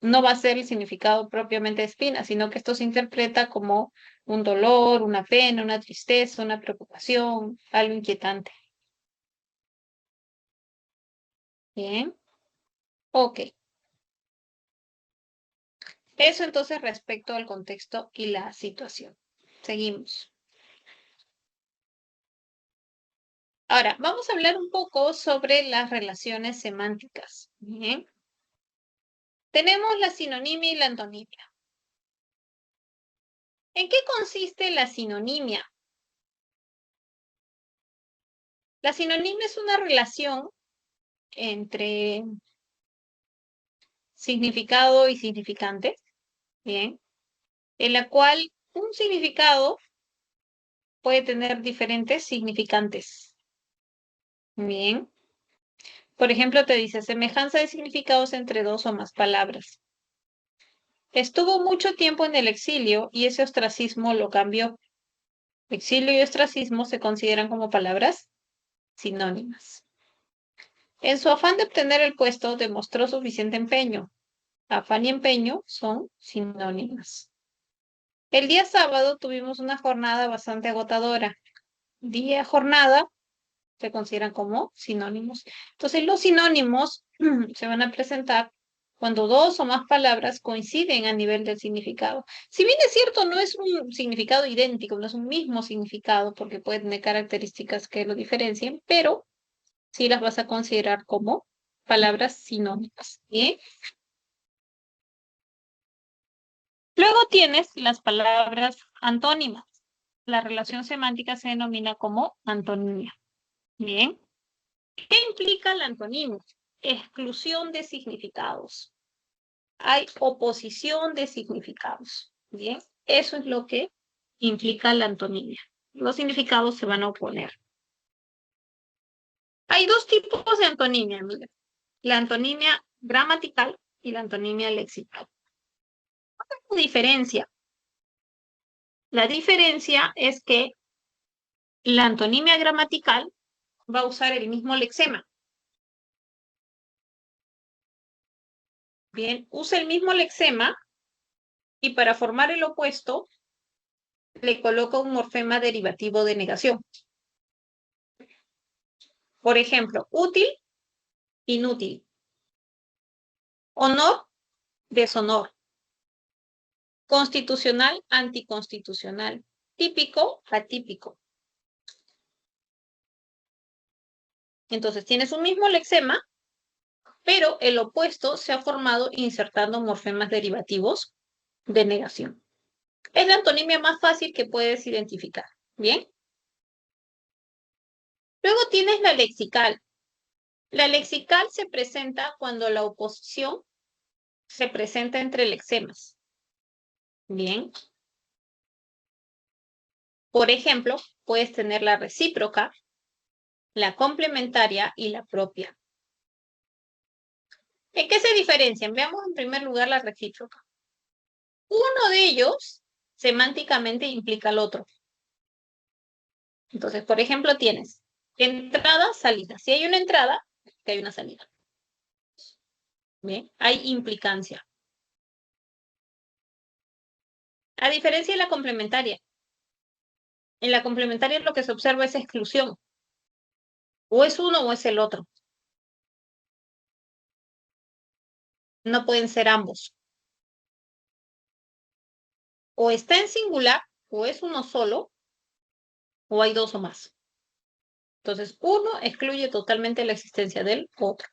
No va a ser el significado propiamente de espina, sino que esto se interpreta como un dolor, una pena, una tristeza, una preocupación, algo inquietante. Bien, ok. Eso entonces respecto al contexto y la situación. Seguimos. Ahora, vamos a hablar un poco sobre las relaciones semánticas. Bien. Tenemos la sinonimia y la antonimia. ¿En qué consiste la sinonimia? La sinonimia es una relación entre significado y significante, bien, en la cual un significado puede tener diferentes significantes. Bien. Por ejemplo, te dice semejanza de significados entre dos o más palabras. Estuvo mucho tiempo en el exilio y ese ostracismo lo cambió. Exilio y ostracismo se consideran como palabras sinónimas. En su afán de obtener el puesto, demostró suficiente empeño. Afán y empeño son sinónimas. El día sábado tuvimos una jornada bastante agotadora. Día, jornada, se consideran como sinónimos. Entonces, los sinónimos se van a presentar cuando dos o más palabras coinciden a nivel del significado. Si bien es cierto, no es un significado idéntico, no es un mismo significado, porque puede tener características que lo diferencien, pero sí las vas a considerar como palabras sinónimas. ¿Bien? Luego tienes las palabras antónimas. La relación semántica se denomina como antonimia. Bien. ¿Qué implica la antonimia? Exclusión de significados. Hay oposición de significados. Bien, eso es lo que implica la antonimia. Los significados se van a oponer. Hay dos tipos de antonimia, mira. La antonimia gramatical y la antonimia lexical. ¿Cuál es la diferencia? La diferencia es que la antonimia gramatical va a usar el mismo lexema. Bien, usa el mismo lexema y para formar el opuesto le coloca un morfema derivativo de negación. Por ejemplo, útil, inútil. Honor, deshonor. Constitucional, anticonstitucional. Típico, atípico. Entonces tienes un mismo lexema, pero el opuesto se ha formado insertando morfemas derivativos de negación. Es la antonimia más fácil que puedes identificar. ¿Bien? Luego tienes la lexical. La lexical se presenta cuando la oposición se presenta entre lexemas. Bien. Por ejemplo, puedes tener la recíproca, la complementaria y la propia. ¿En qué se diferencian? Veamos en primer lugar la recíproca. Uno de ellos semánticamente implica al otro. Entonces, por ejemplo, tienes entrada, salida. Si hay una entrada, que hay una salida. Bien, hay implicancia. A diferencia de la complementaria. En la complementaria lo que se observa es exclusión. O es uno o es el otro. No pueden ser ambos. O está en singular, o es uno solo, o hay dos o más. Entonces, uno excluye totalmente la existencia del otro.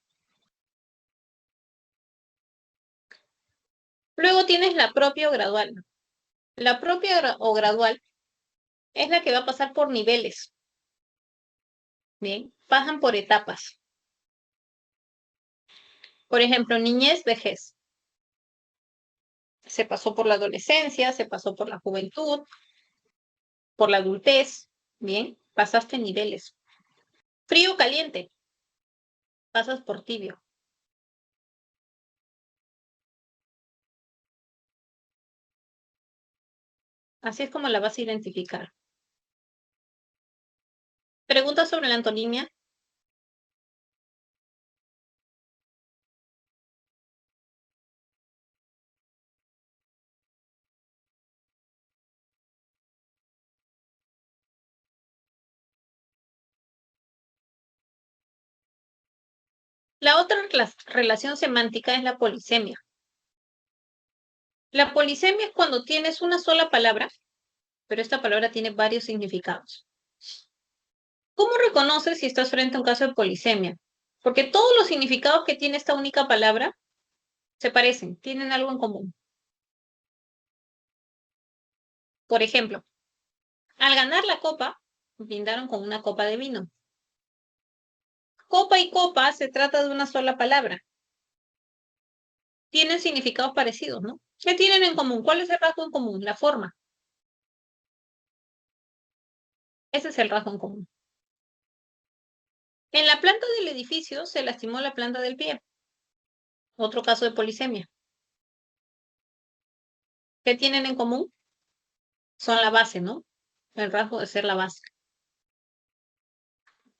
Luego tienes la propia o gradual. La propia o gradual es la que va a pasar por niveles. Bien, pasan por etapas. Por ejemplo, niñez, vejez. Se pasó por la adolescencia, se pasó por la juventud, por la adultez. Bien, pasaste niveles. Frío, caliente. Pasas por tibio. Así es como la vas a identificar. Preguntas sobre la antonimia. La otra relación semántica es la polisemia. La polisemia es cuando tienes una sola palabra, pero esta palabra tiene varios significados. ¿Cómo reconoces si estás frente a un caso de polisemia? Porque todos los significados que tiene esta única palabra se parecen, tienen algo en común. Por ejemplo, al ganar la copa, brindaron con una copa de vino. Copa y copa se trata de una sola palabra. Tienen significados parecidos, ¿no? ¿Qué tienen en común? ¿Cuál es el rasgo en común? La forma. Ese es el rasgo en común. En la planta del edificio se lastimó la planta del pie. Otro caso de polisemia. ¿Qué tienen en común? Son la base, ¿no? El rasgo de ser la base.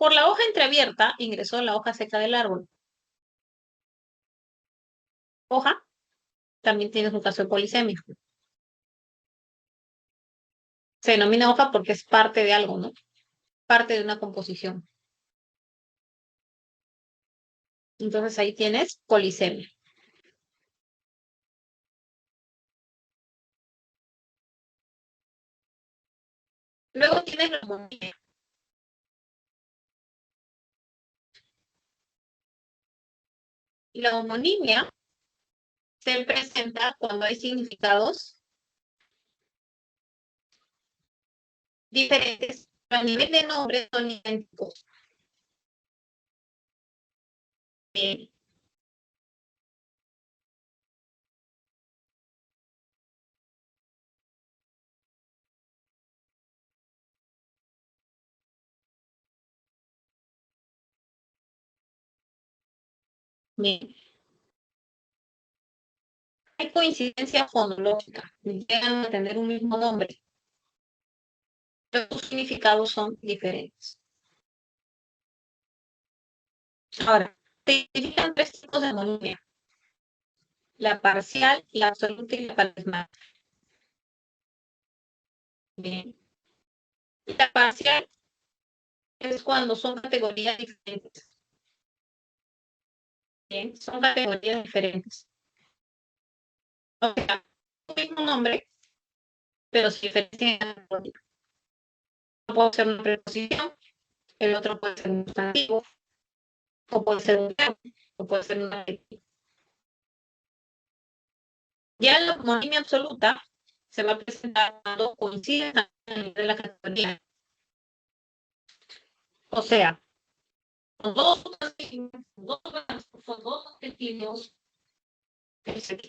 Por la hoja entreabierta ingresó la hoja seca del árbol. Hoja también tiene su caso de polisemia. Se denomina hoja porque es parte de algo, ¿no? Parte de una composición. Entonces ahí tienes polisemia. Luego tienes la homonimia. Y la homonimia se presenta cuando hay significados diferentes, pero a nivel de nombre son idénticos. Bien. Bien. Hay coincidencia fonológica, llegan a tener un mismo nombre, pero sus significados son diferentes. Ahora, se identifican tres tipos de homonimia: la parcial, la absoluta y la palismática. Bien. La parcial es cuando son categorías diferentes. Bien, son categorías diferentes. O sea, el mismo nombre, pero se diferencian en la categoría. Uno puede ser una preposición, el otro puede ser un sustantivo, o puede ser un verbo, o puede ser un adjetivo. Ya la homonimia absoluta se va a presentar cuando coinciden a nivel de la categoría. O sea, con dos sustantivos, dos adjetivos, etc.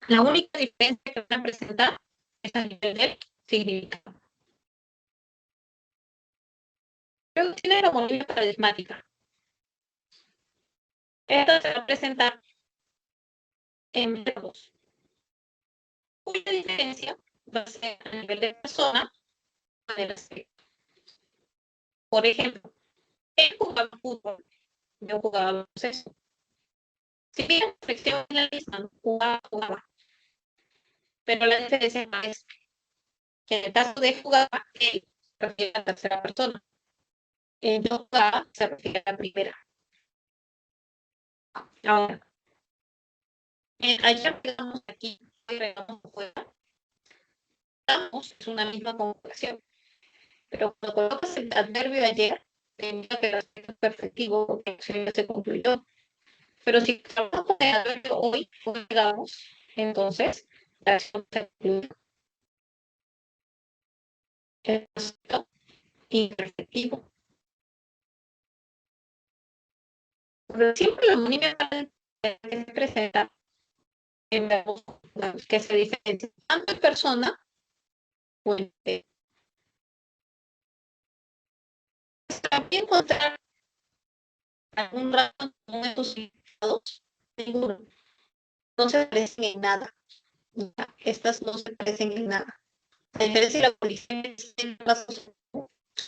La única diferencia que van a presentar es a nivel del significado. Luego tiene la homonimia paradigmática. Esta se va a presentar en verbos, cuya diferencia va a ser a nivel de persona o de aspecto. Por ejemplo, él jugaba fútbol, yo jugaba baloncesto. Si bien la expresión es la misma, jugaba, pero la diferencia es que en el caso de jugaba, él se refiere a la tercera persona. En yo jugaba se refiere a la primera. Ahora, ayer digamos aquí, agregamos fuera, es una misma conjugación, pero cuando colocas el adverbio ayer, te indica que el aspecto es perfectivo porque la acción ya se concluyó. Pero si trabajamos con el adverbio hoy, digamos, entonces la acción se concluye. El aspecto imperfectivo. Pero siempre la homonimia que se presenta en verbos que se diferencian tanto en persona como en texto. También encontrar algún rasgo común en sus significados, ninguno. No se parecen en nada. Ya, estas no se parecen en nada. La diferencia y la polisemia tienen rasgos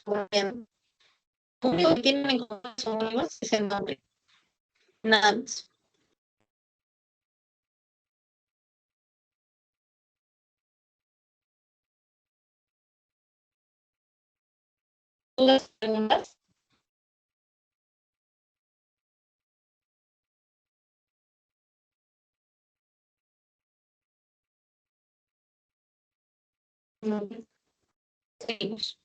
comunes. Lo único que tienen en común son iguales es el nombre. Nada más. ¿Dudas, preguntas? No. Seguimos.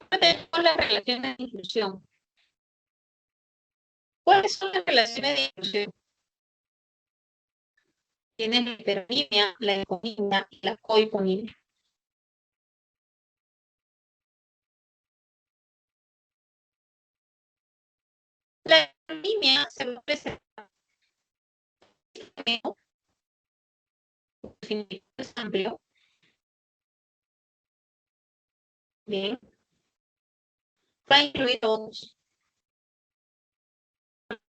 Tenemos las relaciones de inclusión. ¿Cuáles son las relaciones de inclusión? Tienes la heteronimia, la enconimia y la cohiponimia. La heteronimia se va a presentar como significado es amplio. Bien. Va a incluir todos.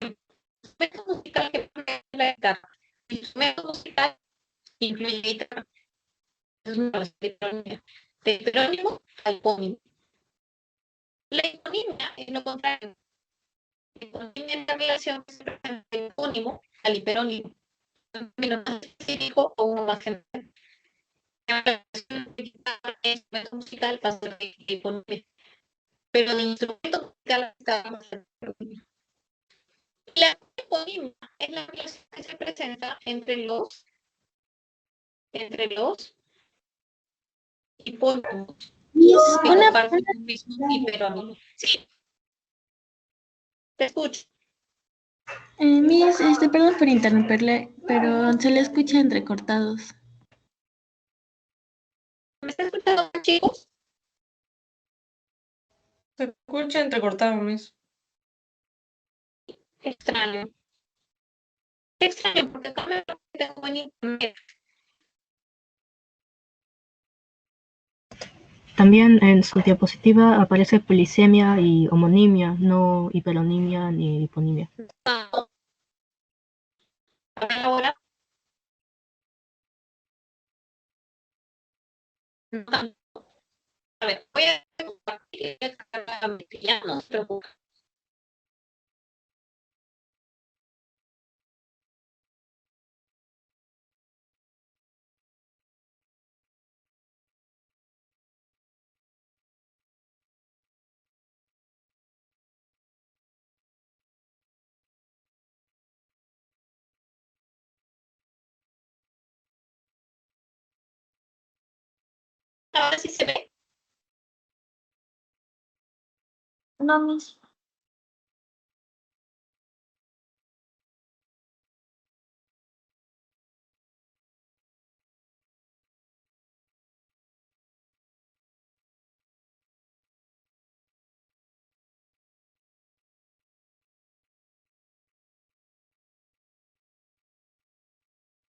El instrumento musical que pone la guitarra. El instrumento musical incluye guitarra. Es una heteronimia. De heterónimo a epónimo. La hiponimia es lo contrario. La hiponimia es la relación que se presenta del hipónimo al hiperónimo. Un término más específico o uno más general. La relación de guitarra es instrumento musical pasa de hiponimia. Pero de instrumento musical estábamos en hiponimia. La hiponimia es la relación que se presenta entre los hipónimos Miss, que comparten un mismo hiperónimo. Sí, te escucho. Miss, perdón por interrumpirle, pero se le escucha entrecortados. ¿Me está escuchando, chicos? Se escucha entrecortado, Miss. Extraño. Extraño, porque acá me tengo en internet. También en su diapositiva aparece polisemia y homonimia, no hiperonimia ni hiponimia. A ver ahora. A ver, voy a compartir ya no se preocupe. Ahora sí se ve. No, Miss.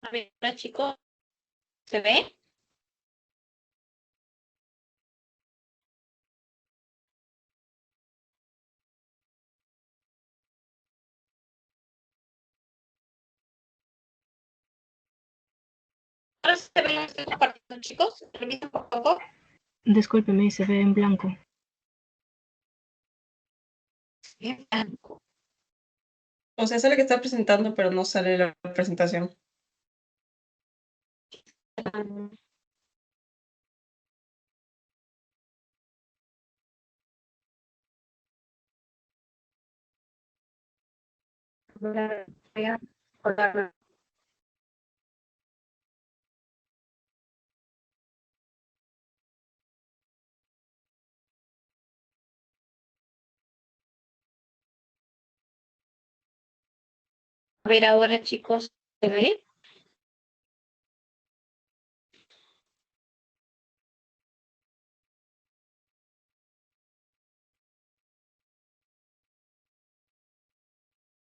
A ver, ahora chicos, ¿se ve? Ahora se ve lo que estoy compartiendo, chicos. Revisen, por favor. Discúlpeme, se ve en blanco. Bien blanco. O sea, sale que está presentando, pero no sale la presentación. Voy a colgarme. A ver ahora, chicos, ¿se ve?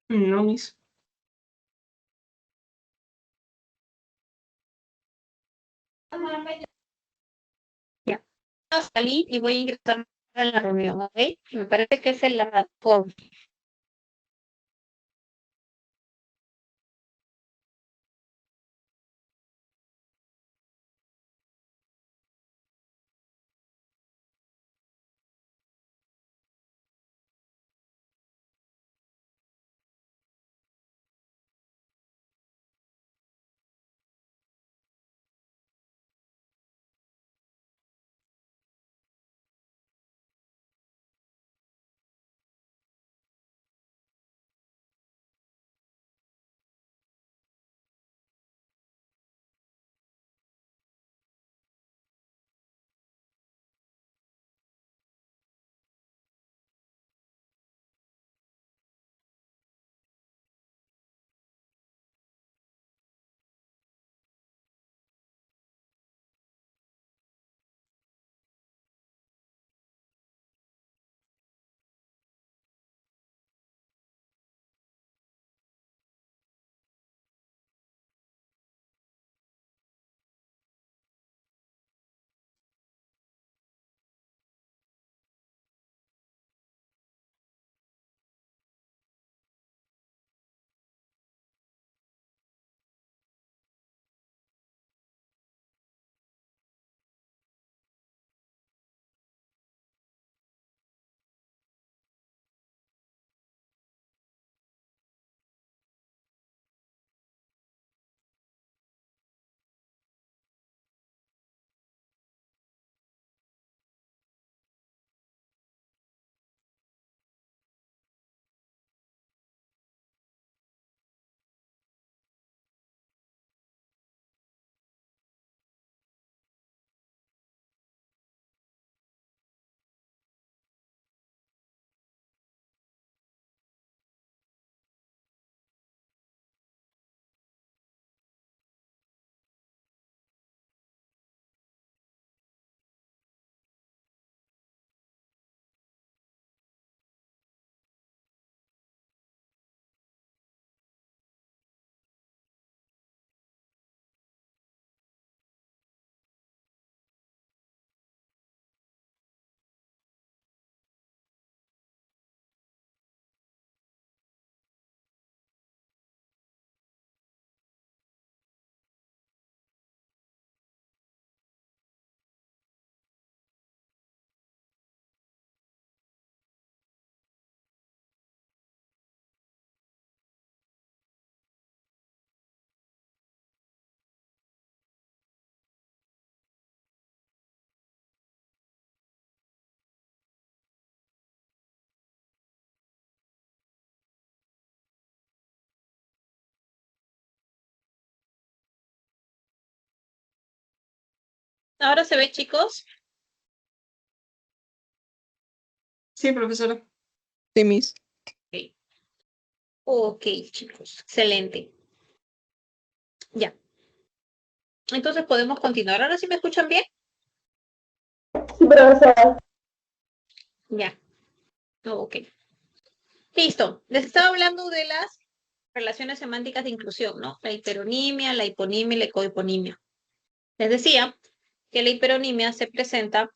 No, Miss. Ya. Salí y voy a ingresar a la reunión, ¿ok? Me parece que es el la ¿Ahora se ve, chicos? Sí, profesora. Sí, Miss. Ok, ok, chicos, excelente. Ya. Entonces podemos continuar. ¿Ahora sí me escuchan bien? Sí, profesora. Ya. Ok. Listo. Les estaba hablando de las relaciones semánticas de inclusión, ¿no? La hiperonimia, la hiponimia y la cohiponimia. Les decía que la hiperonimia se presenta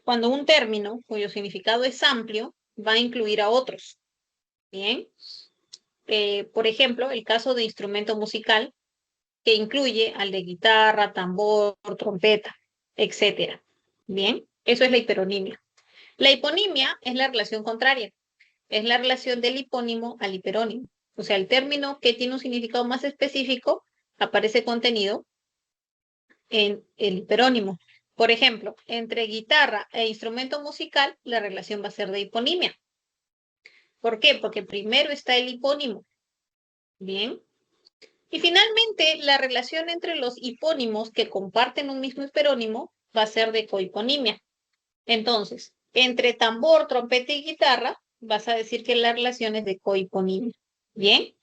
cuando un término cuyo significado es amplio va a incluir a otros. Bien. Por ejemplo, el caso de instrumento musical que incluye al de guitarra, tambor, trompeta, etcétera. Bien, eso es la hiperonimia. La hiponimia es la relación contraria, es la relación del hipónimo al hiperónimo. O sea, el término que tiene un significado más específico aparece contenido en el hiperónimo. Por ejemplo, entre guitarra e instrumento musical, la relación va a ser de hiponimia. ¿Por qué? Porque primero está el hipónimo. Bien. Y finalmente, la relación entre los hipónimos que comparten un mismo hiperónimo va a ser de cohiponimia. Entonces, entre tambor, trompeta y guitarra, vas a decir que la relación es de cohiponimia. ¿Bien?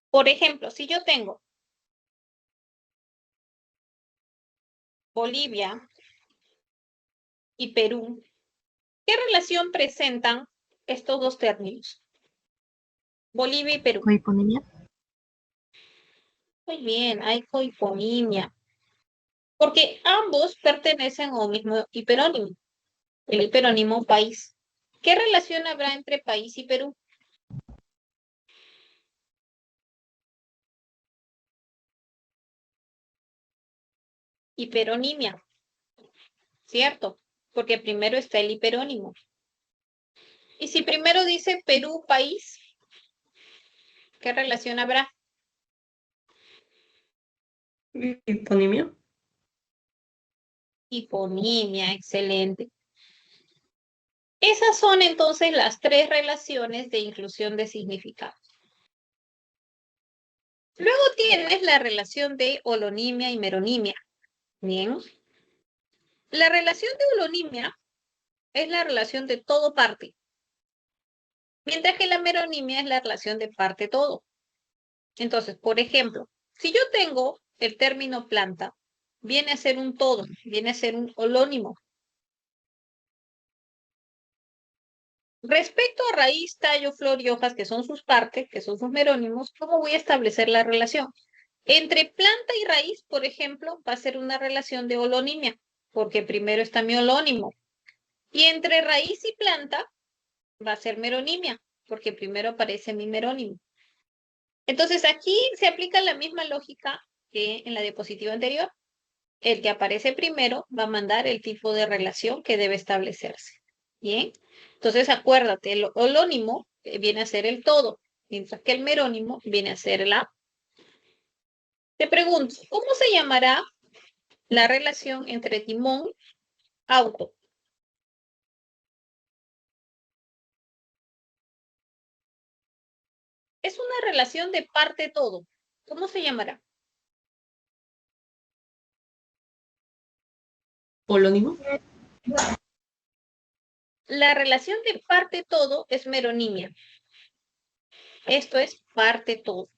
Por ejemplo, si yo tengo Bolivia y Perú, ¿qué relación presentan estos dos términos? Bolivia y Perú. Cohiponimia. Muy bien, hay cohiponimia. Porque ambos pertenecen a un mismo hiperónimo, el hiperónimo país. ¿Qué relación habrá entre país y Perú? Hiperonimia, ¿cierto? Porque primero está el hiperónimo. Y si primero dice Perú, país, ¿qué relación habrá? Hiponimia. Hiponimia, excelente. Esas son entonces las tres relaciones de inclusión de significado. Luego tienes la relación de holonimia y meronimia. Bien. La relación de holonimia es la relación de todo parte, mientras que la meronimia es la relación de parte todo. Entonces, por ejemplo, si yo tengo el término planta, viene a ser un todo, viene a ser un holónimo. Respecto a raíz, tallo, flor y hojas, que son sus partes, que son sus merónimos, ¿cómo voy a establecer la relación? Entre planta y raíz, por ejemplo, va a ser una relación de holonimia, porque primero está mi holónimo. Y entre raíz y planta va a ser meronimia, porque primero aparece mi merónimo. Entonces aquí se aplica la misma lógica que en la diapositiva anterior. El que aparece primero va a mandar el tipo de relación que debe establecerse. Bien, entonces acuérdate, el holónimo viene a ser el todo, mientras que el merónimo viene a ser la. Te pregunto, ¿cómo se llamará la relación entre timón y auto? Es una relación de parte todo. ¿Cómo se llamará? Polónimo. La relación de parte todo es meronimia. Esto es parte todo.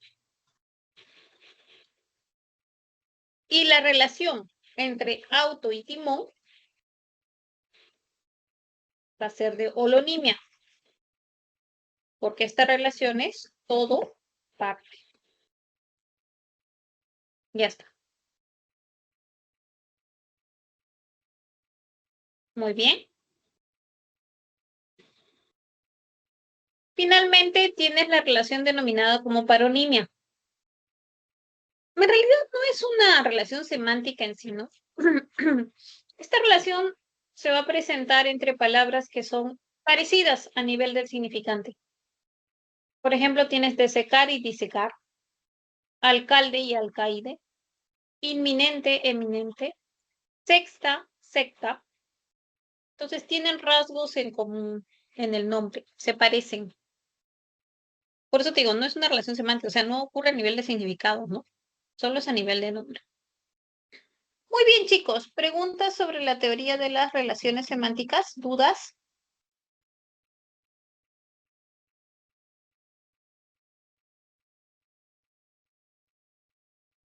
Y la relación entre auto y timón va a ser de holonimia, porque esta relación es todo parte. Ya está. Muy bien. Finalmente tienes la relación denominada como paronimia. En realidad no es una relación semántica en sí, ¿no? Esta relación se va a presentar entre palabras que son parecidas a nivel del significante. Por ejemplo, tienes desecar y disecar, alcalde y alcaide, inminente, eminente, sexta, secta. Entonces tienen rasgos en común en el nombre, se parecen. Por eso te digo, no es una relación semántica, o sea, no ocurre a nivel de significado, ¿no? Solo es a nivel de número. Muy bien, chicos. ¿Preguntas sobre la teoría de las relaciones semánticas? ¿Dudas?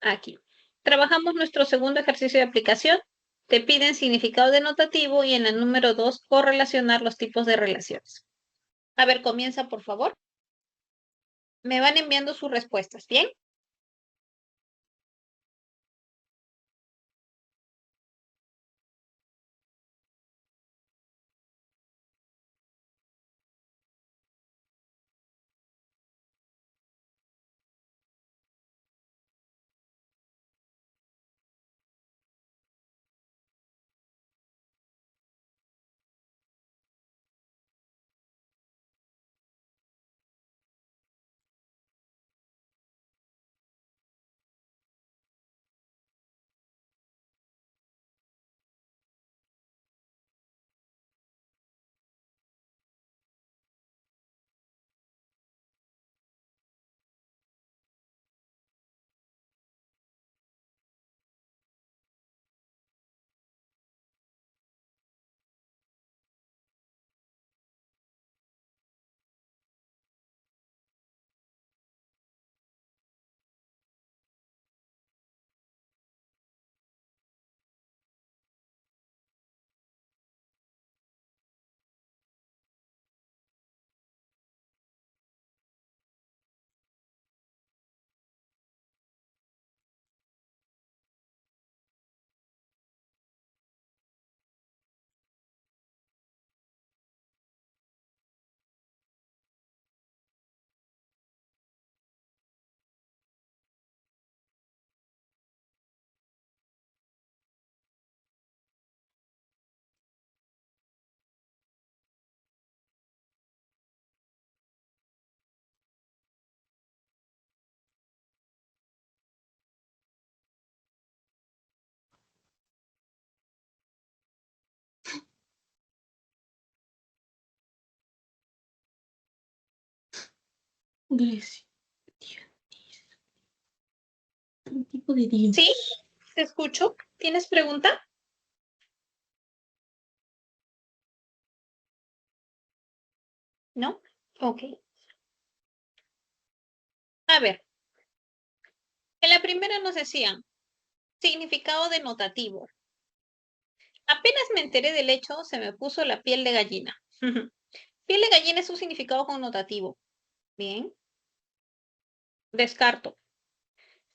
Aquí. Trabajamos nuestro segundo ejercicio de aplicación. Te piden significado denotativo y en el número 2, correlacionar los tipos de relaciones. A ver, comienza, por favor. Me van enviando sus respuestas, ¿bien? Grecia. Un tipo de Dios. Sí, te escucho. ¿Tienes pregunta? ¿No? Ok. A ver, en la primera nos decían significado denotativo. Apenas me enteré del hecho, se me puso la piel de gallina. Piel de gallina es un significado connotativo. Bien. Descarto.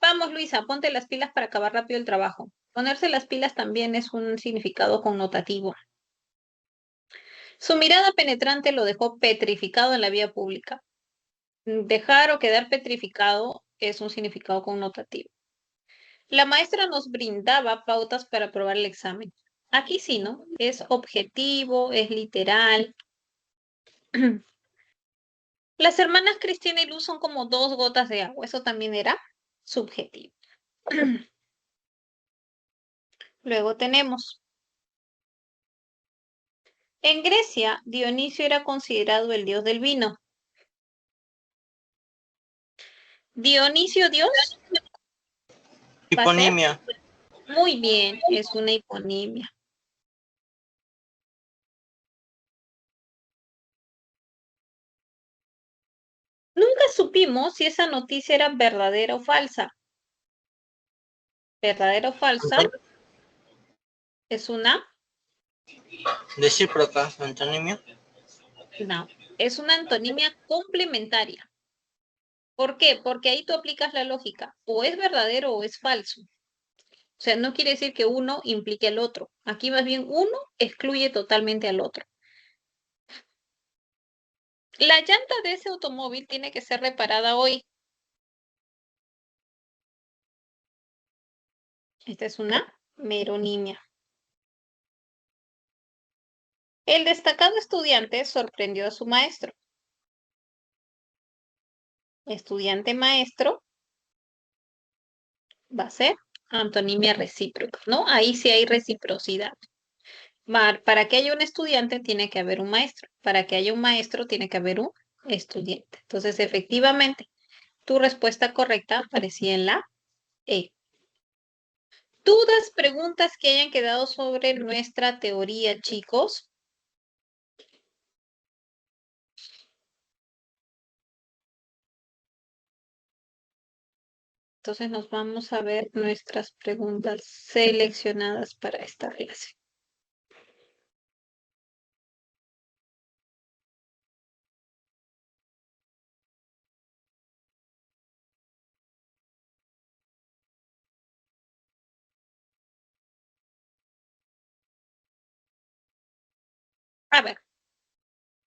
Vamos, Luisa, ponte las pilas para acabar rápido el trabajo. Ponerse las pilas también es un significado connotativo. Su mirada penetrante lo dejó petrificado en la vía pública. Dejar o quedar petrificado es un significado connotativo. La maestra nos brindaba pautas para aprobar el examen. Aquí sí, ¿no? Es objetivo, es literal. Las hermanas Cristina y Luz son como dos gotas de agua. Eso también era subjetivo. Luego tenemos. En Grecia, Dionisio era considerado el dios del vino. Dionisio, Dios, va a ser Hiponimia. muy bien, es una hiponimia. Nunca supimos si esa noticia era verdadera o falsa. Verdadera o falsa es una, Recíproca. Antonimia. no, es una antonimia complementaria. ¿Por qué? Porque ahí tú aplicas la lógica, o es verdadero o es falso. O sea, no quiere decir que uno implique al otro. Aquí más bien uno excluye totalmente al otro. La llanta de ese automóvil tiene que ser reparada hoy. Esta es una meronimia. El destacado estudiante sorprendió a su maestro. Estudiante maestro va a ser antonimia recíproca, ¿no? Ahí sí hay reciprocidad. Para que haya un estudiante tiene que haber un maestro. Para que haya un maestro tiene que haber un estudiante. Entonces, efectivamente, tu respuesta correcta aparecía en la E. ¿Dudas, preguntas que hayan quedado sobre nuestra teoría, chicos? Entonces nos vamos a ver nuestras preguntas seleccionadas para esta clase. A ver,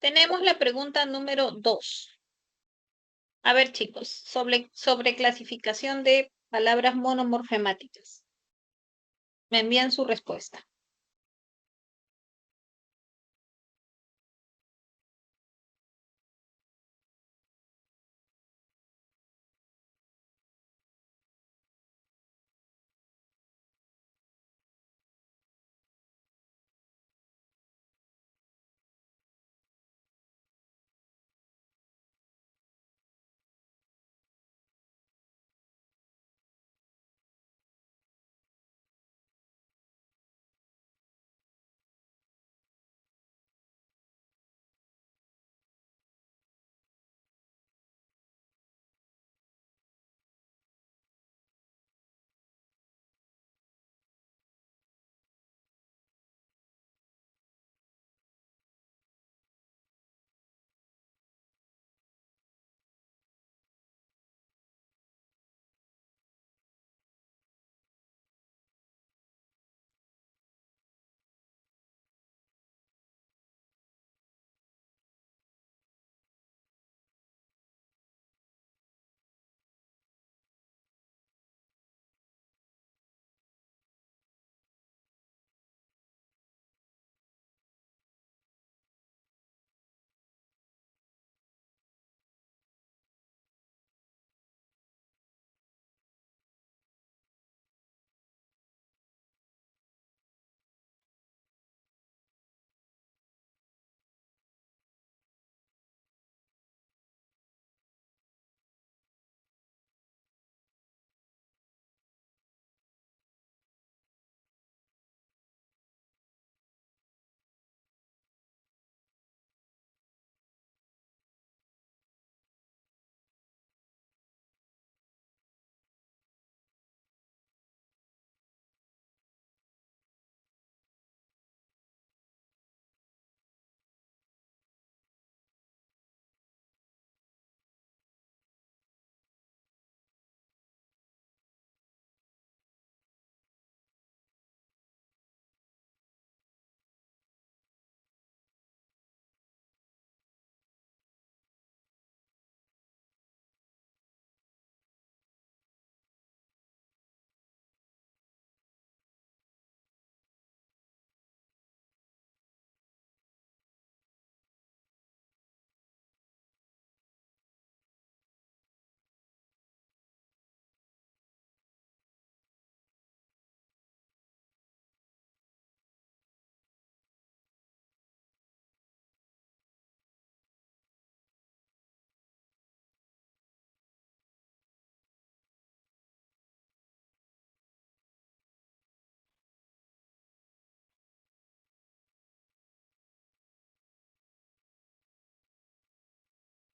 tenemos la pregunta número 2. A ver, chicos, sobre clasificación de palabras monomorfemáticas. Me envían su respuesta.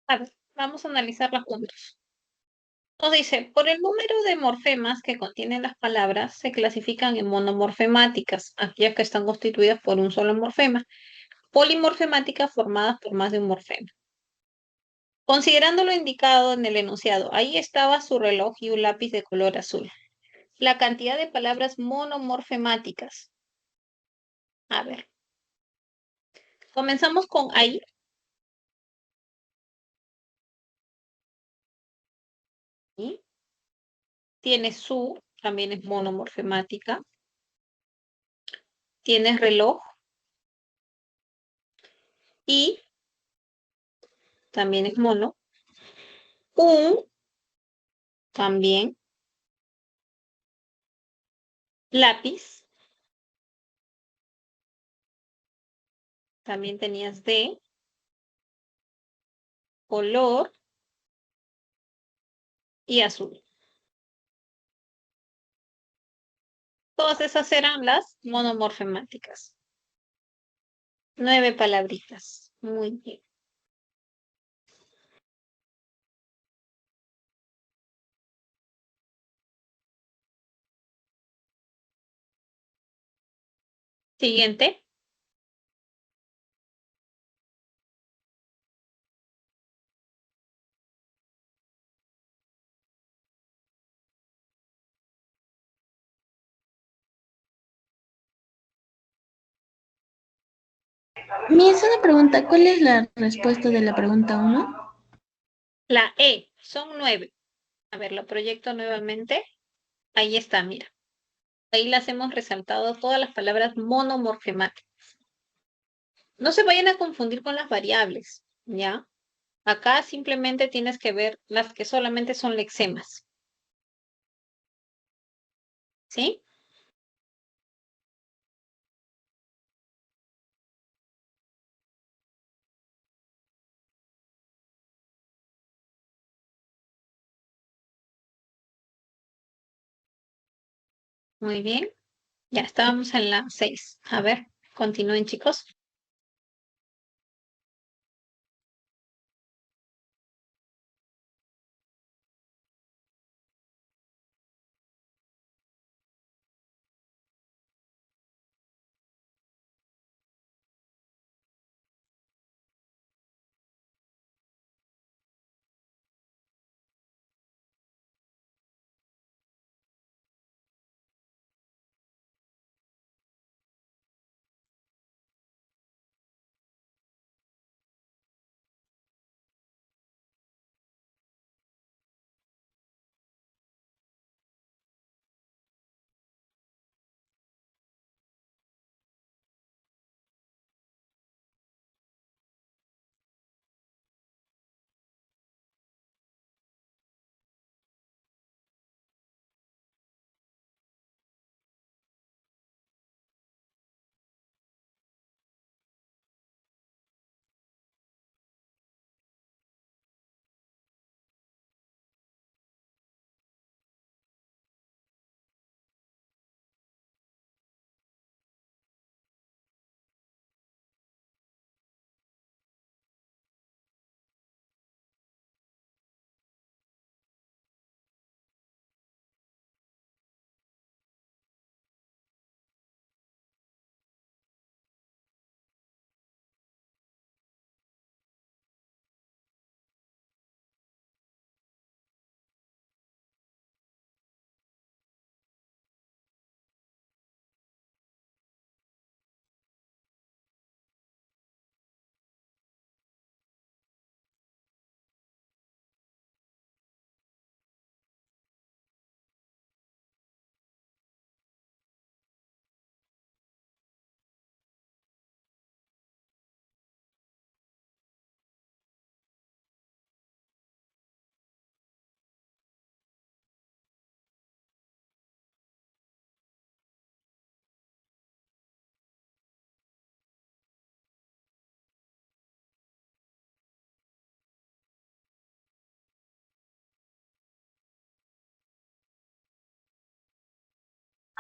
A ver, vamos a analizarlas juntos. Nos dice, por el número de morfemas que contienen las palabras, se clasifican en monomorfemáticas, aquellas que están constituidas por un solo morfema, polimorfemáticas formadas por más de un morfema. Considerando lo indicado en el enunciado, ahí estaba su reloj y un lápiz de color azul. La cantidad de palabras monomorfemáticas. A ver. Comenzamos con ahí. ¿Sí? Tiene su, también es monomorfemática. Tienes reloj. Y también es mono. Un, también. Lápiz. También tenías de. Color. Y azul. Todas esas eran las monomorfemáticas. 9 palabritas. Muy bien. Siguiente. Miss, una pregunta. ¿Cuál es la respuesta de la pregunta 1? La E. Son 9. A ver, lo proyecto nuevamente. Ahí está, mira. Ahí las hemos resaltado todas las palabras monomorfemáticas. No se vayan a confundir con las variables, ¿ya? Acá simplemente tienes que ver las que solamente son lexemas. ¿Sí? Muy bien. Ya estábamos en la 6. A ver, continúen, chicos.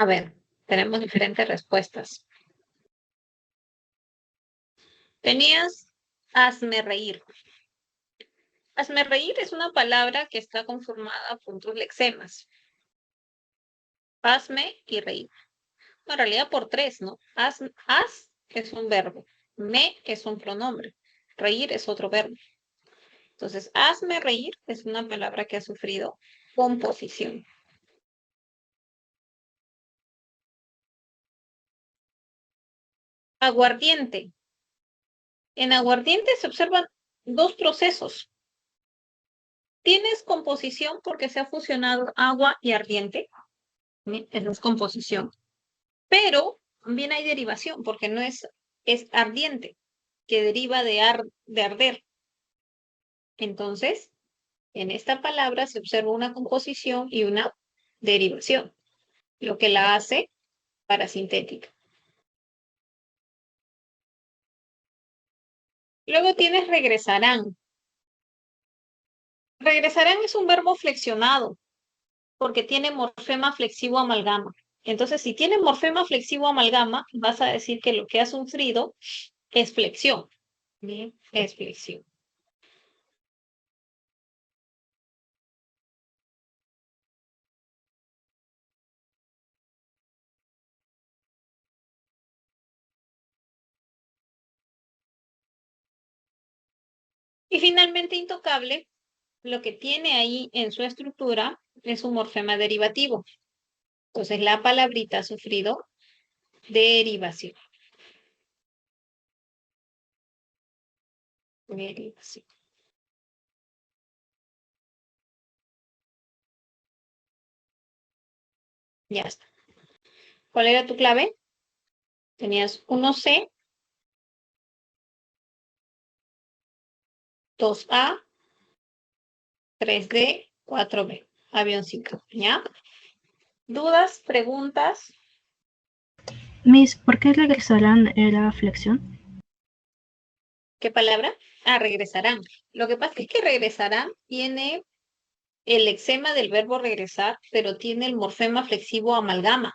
A ver, tenemos diferentes respuestas. Tenías hazme reír. Hazme reír es una palabra que está conformada por dos lexemas. Hazme y reír. En realidad por 3, ¿no? Haz es un verbo. Me es un pronombre. Reír es otro verbo. Entonces, hazme reír es una palabra que ha sufrido composición. Aguardiente. En aguardiente se observan dos procesos. Tienes composición porque se ha fusionado agua y ardiente. Eso es composición. Pero también hay derivación porque no es ardiente, que deriva de arder. Entonces, en esta palabra se observa una composición y una derivación, lo que la hace parasintética. Luego tienes regresarán. Regresarán es un verbo flexionado porque tiene morfema flexivo amalgama. Entonces, si tiene morfema flexivo amalgama, vas a decir que lo que ha sufrido es flexión. Bien, es flexión. Y finalmente, intocable, lo que tiene ahí en su estructura es un morfema derivativo. Entonces, la palabrita ha sufrido derivación. Derivación. Ya está. ¿Cuál era tu clave? Tenías 1C, 2A, 3D, 4B. Avioncito, ¿ya? ¿Dudas? ¿Preguntas? Miss, ¿por qué regresarán era flexión? ¿Qué palabra? Ah, regresarán. Lo que pasa es que regresarán tiene el lexema del verbo regresar, pero tiene el morfema flexivo amalgama.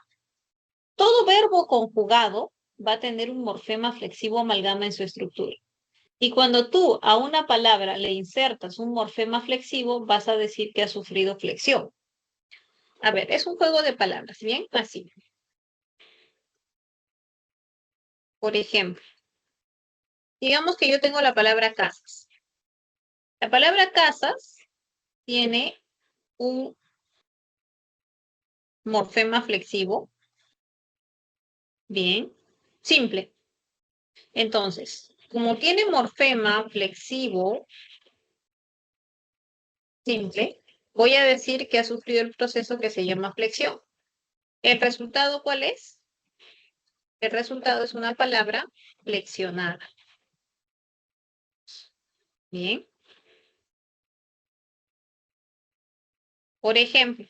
Todo verbo conjugado va a tener un morfema flexivo amalgama en su estructura. Y cuando tú a una palabra le insertas un morfema flexivo, vas a decir que ha sufrido flexión. A ver, es un juego de palabras, ¿bien? Así. Por ejemplo, digamos que yo tengo la palabra casas. La palabra casas tiene un morfema flexivo, bien, simple. Entonces, como tiene morfema flexivo simple, voy a decir que ha sufrido el proceso que se llama flexión. ¿El resultado cuál es? El resultado es una palabra flexionada. Bien. Por ejemplo,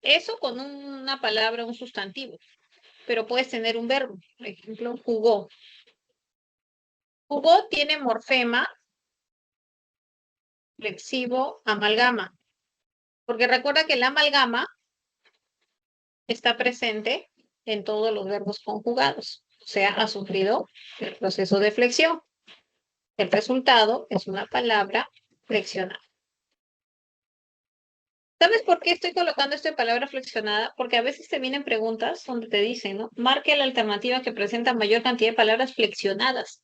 eso con una palabra, un sustantivo, pero puedes tener un verbo. Por ejemplo, jugó. Jugó tiene morfema flexivo amalgama, porque recuerda que la amalgama está presente en todos los verbos conjugados, o sea, ha sufrido el proceso de flexión. El resultado es una palabra flexionada. ¿Sabes por qué estoy colocando esta palabra flexionada? Porque a veces te vienen preguntas donde te dicen, ¿no? Marque la alternativa que presenta mayor cantidad de palabras flexionadas.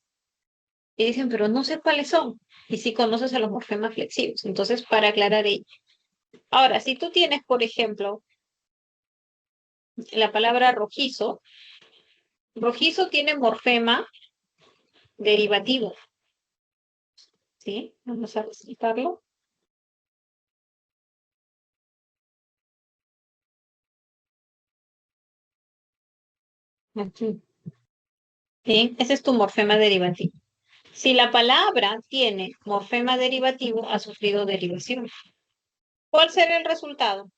Y dicen, pero no sé cuáles son. Y si conoces a los morfemas flexivos. Entonces, para aclarar ello. Ahora, si tú tienes, por ejemplo, la palabra rojizo, rojizo tiene morfema derivativo. ¿Sí? Vamos a explicarlo. Aquí. Bien, ese es tu morfema derivativo. Si la palabra tiene morfema derivativo, ha sufrido derivación. ¿Cuál será el resultado?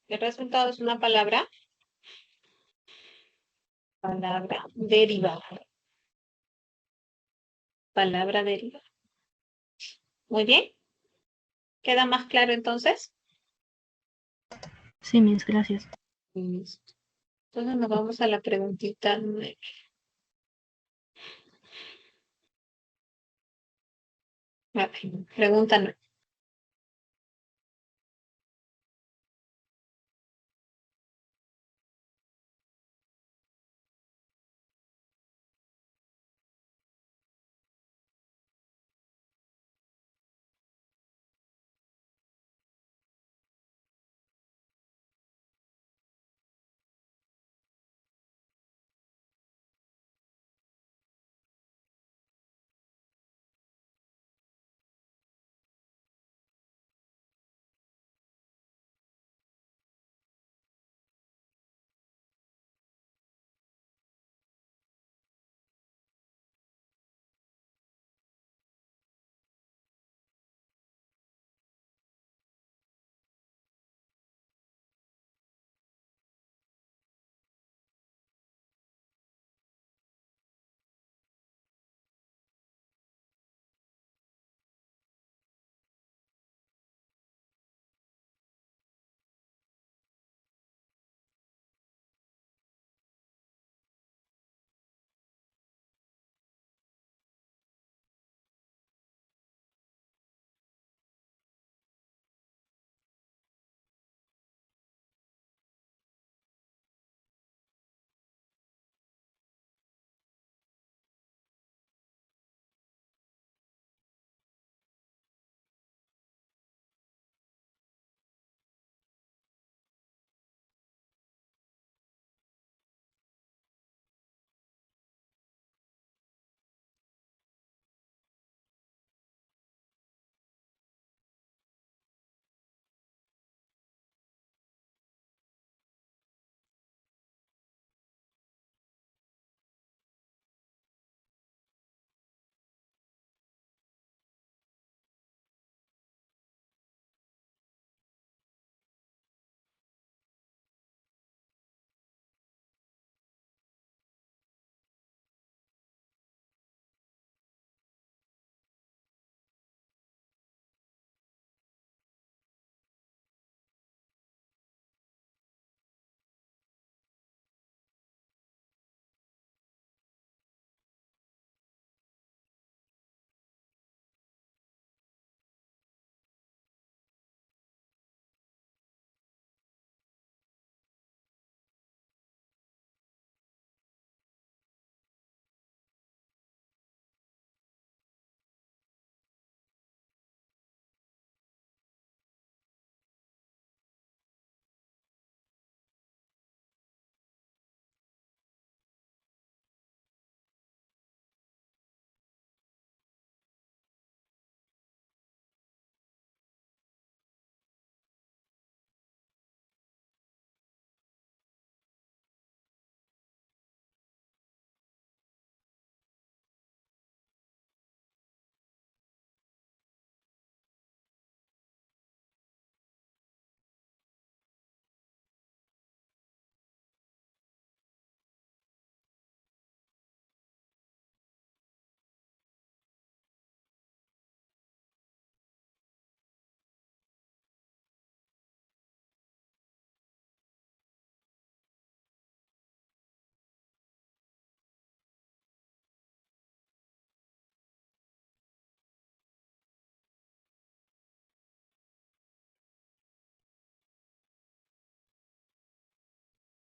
El resultado es una palabra derivada. Palabra derivada. Muy bien. ¿Queda más claro entonces? Sí, Miss, gracias. Listo. Entonces nos vamos a la preguntita 9. Pregunta 9.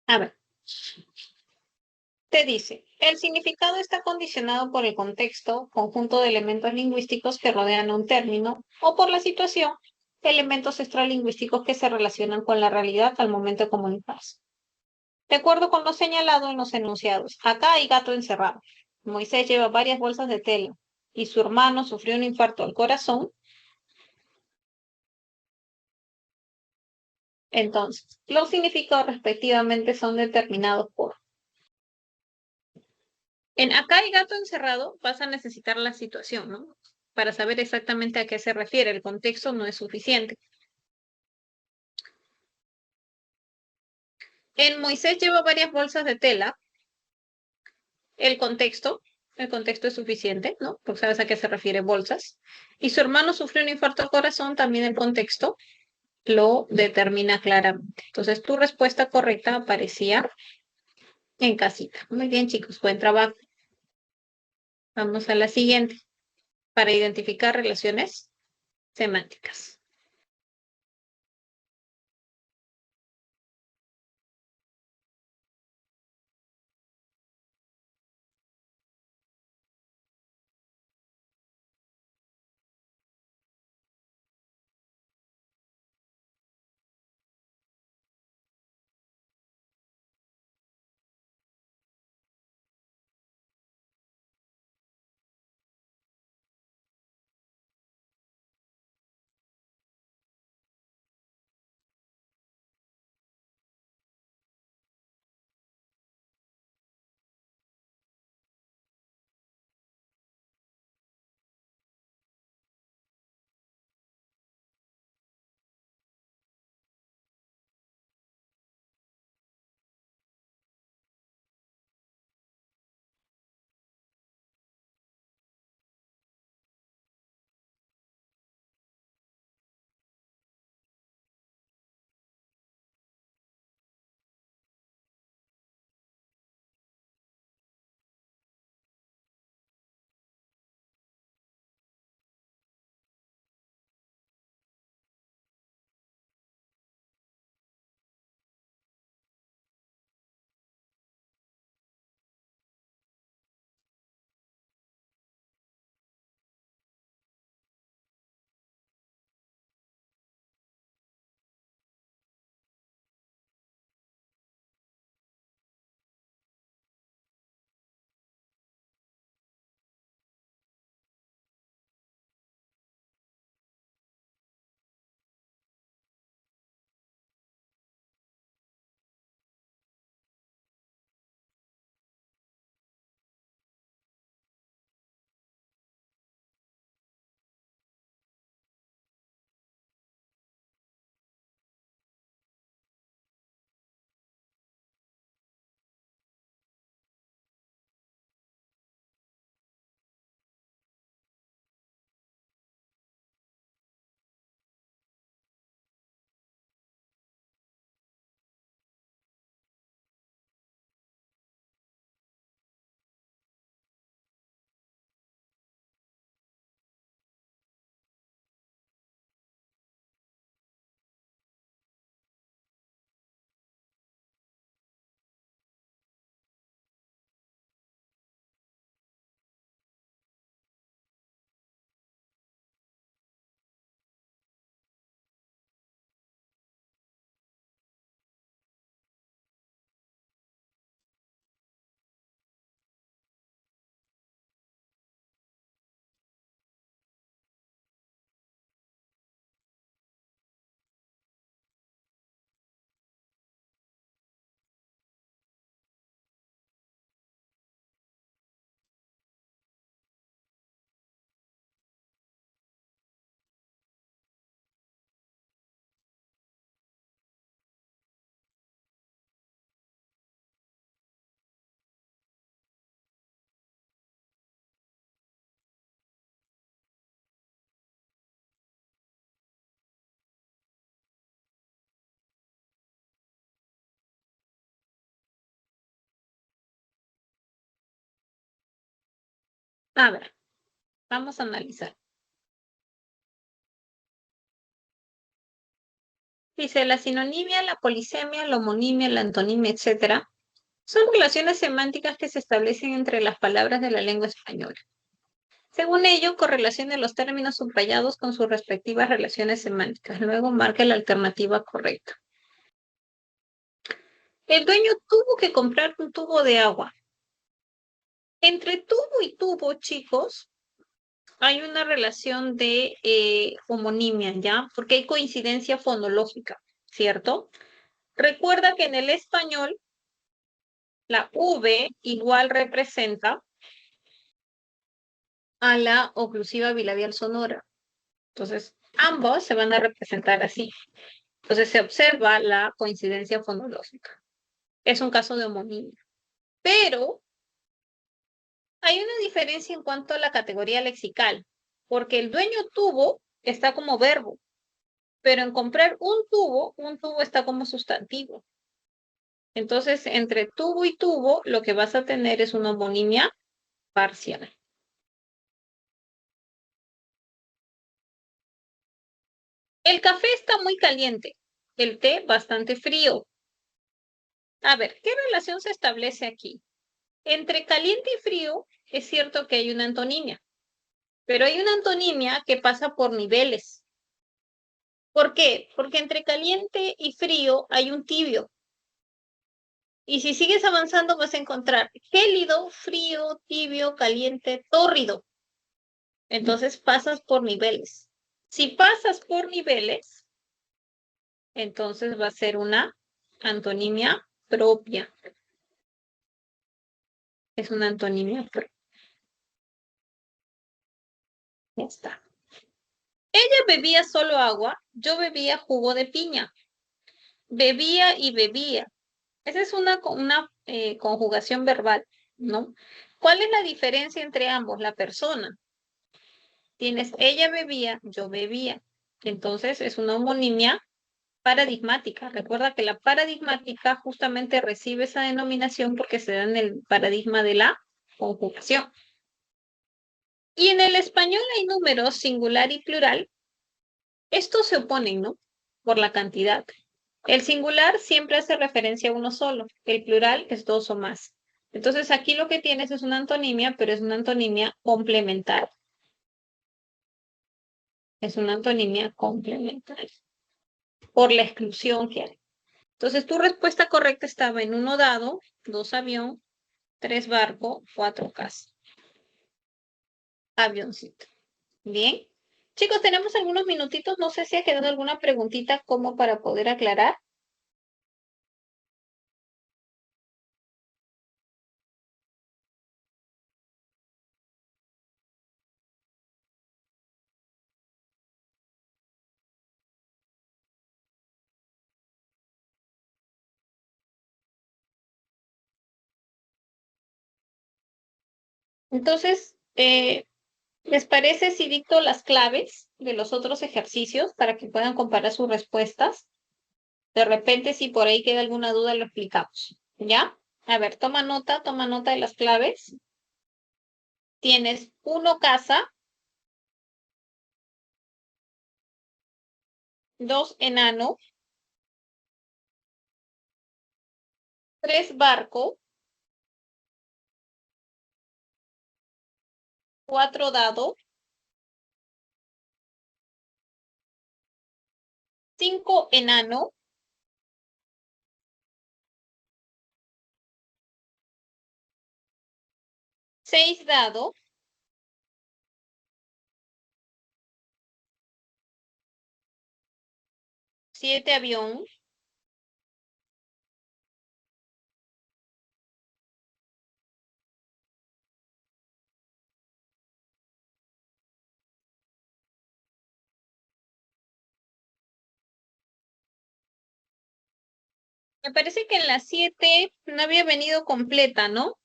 A ver, te dice, el significado está condicionado por el contexto, conjunto de elementos lingüísticos que rodean a un término, o por la situación, elementos extralingüísticos que se relacionan con la realidad al momento de comunicarse. De acuerdo con lo señalado en los enunciados, acá hay gato encerrado. Moisés lleva varias bolsas de tela y su hermano sufrió un infarto al corazón. Entonces, los significados respectivamente son determinados por. En acá hay gato encerrado, vas a necesitar la situación, ¿no? Para saber exactamente a qué se refiere. El contexto no es suficiente. En Moisés lleva varias bolsas de tela. El contexto, el contexto es suficiente, ¿no? Porque sabes a qué se refiere bolsas. Y su hermano sufrió un infarto al corazón, también el contexto lo determina claramente. Entonces, tu respuesta correcta aparecía en casita. Muy bien, chicos, buen trabajo. Vamos a la siguiente, para identificar relaciones semánticas. A ver, vamos a analizar. Dice, la sinonimia, la polisemia, la homonimia, la antonimia, etcétera, son relaciones semánticas que se establecen entre las palabras de la lengua española. Según ello, correlacione los términos subrayados con sus respectivas relaciones semánticas. Luego marque la alternativa correcta. El dueño tuvo que comprar un tubo de agua. Entre tubo y tubo, chicos, hay una relación de homonimia, ¿ya? Porque hay coincidencia fonológica, ¿cierto? Recuerda que en el español la V igual representa a la oclusiva bilabial sonora. Entonces, ambos se van a representar así. Entonces, se observa la coincidencia fonológica. Es un caso de homonimia. Pero hay una diferencia en cuanto a la categoría lexical, porque el dueño tuvo está como verbo, pero en comprar un tubo está como sustantivo. Entonces, entre tubo y tubo, lo que vas a tener es una homonimia parcial. El café está muy caliente, el té bastante frío. A ver, ¿qué relación se establece aquí? Entre caliente y frío es cierto que hay una antonimia, pero hay una antonimia que pasa por niveles. ¿Por qué? Porque entre caliente y frío hay un tibio. Y si sigues avanzando vas a encontrar gélido, frío, tibio, caliente, tórrido. Entonces pasas por niveles. Si pasas por niveles, entonces va a ser una antonimia propia. Es una antonimia propia. Ya está. Ella bebía solo agua, yo bebía jugo de piña. Bebía y bebía. Esa es una conjugación verbal, ¿no? ¿Cuál es la diferencia entre ambos? La persona. Tienes ella bebía, yo bebía. Entonces es una homonimia paradigmática. Recuerda que la paradigmática justamente recibe esa denominación porque se da en el paradigma de la conjugación. Y en el español hay números singular y plural. Estos se oponen, ¿no? Por la cantidad. El singular siempre hace referencia a uno solo. El plural es dos o más. Entonces aquí lo que tienes es una antonimia, pero es una antonimia complementaria. Es una antonimia complementaria. Por la exclusión que hay. Entonces tu respuesta correcta estaba en 1 dado, 2 avión, 3 barco, 4 casa. Avioncito. Bien. Chicos, tenemos algunos minutitos. No sé si ha quedado alguna preguntita como para poder aclarar. Entonces, ¿les parece si dicto las claves de los otros ejercicios para que puedan comparar sus respuestas? De repente, si por ahí queda alguna duda, lo explicamos. ¿Ya? A ver, toma nota de las claves. Tienes 1 casa, 2 enano, 3 barco, 4 dado, 5 enano, 6 dado, 7 avión, 'Me parece que en la 7 no había venido completa, ¿no?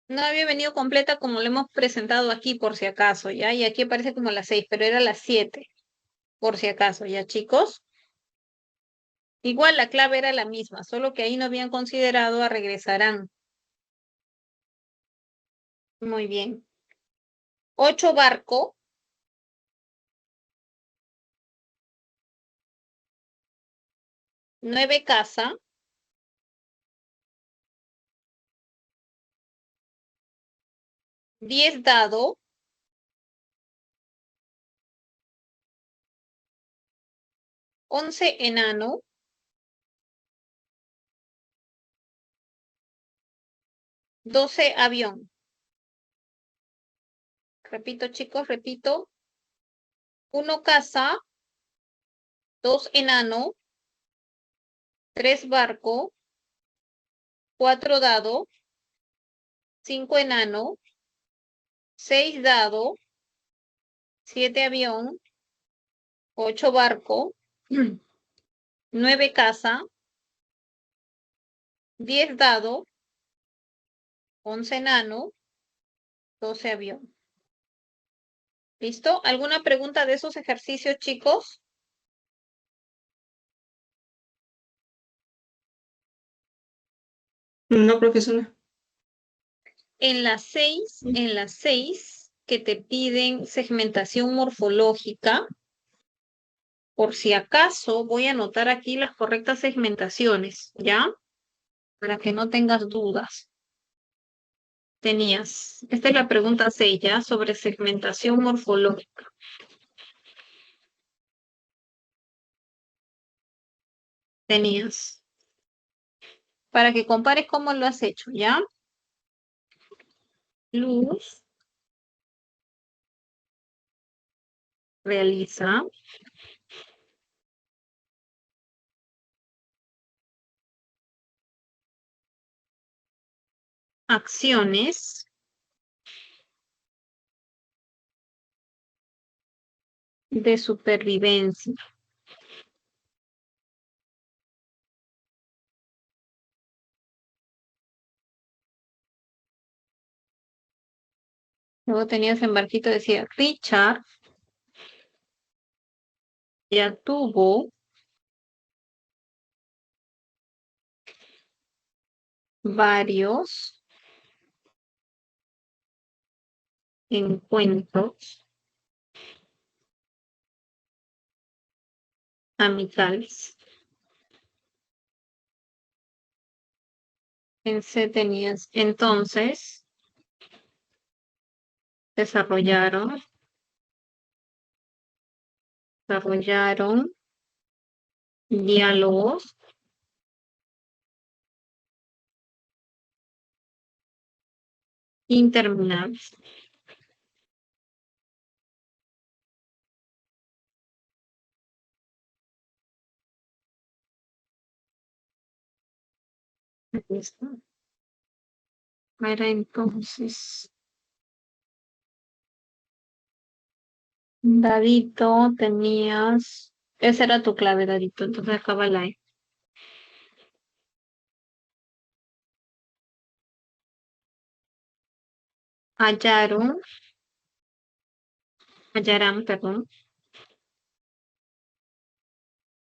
No había venido completa como lo hemos presentado aquí, por si acaso, ¿ya? Y aquí aparece como la 6, pero era la 7, por si acaso, ¿ya, chicos? Igual la clave era la misma, solo que ahí no habían considerado a regresarán. Muy bien. 8 barco, 9 casa, 10 dado, 11 enano, 12 avión. Repito, chicos, repito. 1 casa, 2 enano, 3 barco, 4 dado, 5 enano, 6 dado, 7 avión, 8 barco, 9 casa, 10 dado, 11 enano, 12 avión. ¿Listo? ¿Alguna pregunta de esos ejercicios, chicos? No, profesora. En las 6 que te piden segmentación morfológica, por si acaso voy a anotar aquí las correctas segmentaciones, ¿ya? Para que no tengas dudas. Tenías, esta es la pregunta 6, ¿ya? Sobre segmentación morfológica. Tenías. Para que compares cómo lo has hecho, ¿ya? Luz realiza acciones de supervivencia. Luego tenías en barquito, decía, Richard ya tuvo varios encuentros amicales. En C tenías, entonces, desarrollaron diálogos interminables. Aquí está. Era entonces, Dadito, tenías, esa era tu clave, Dadito, entonces acaba la E. Hallarán, perdón,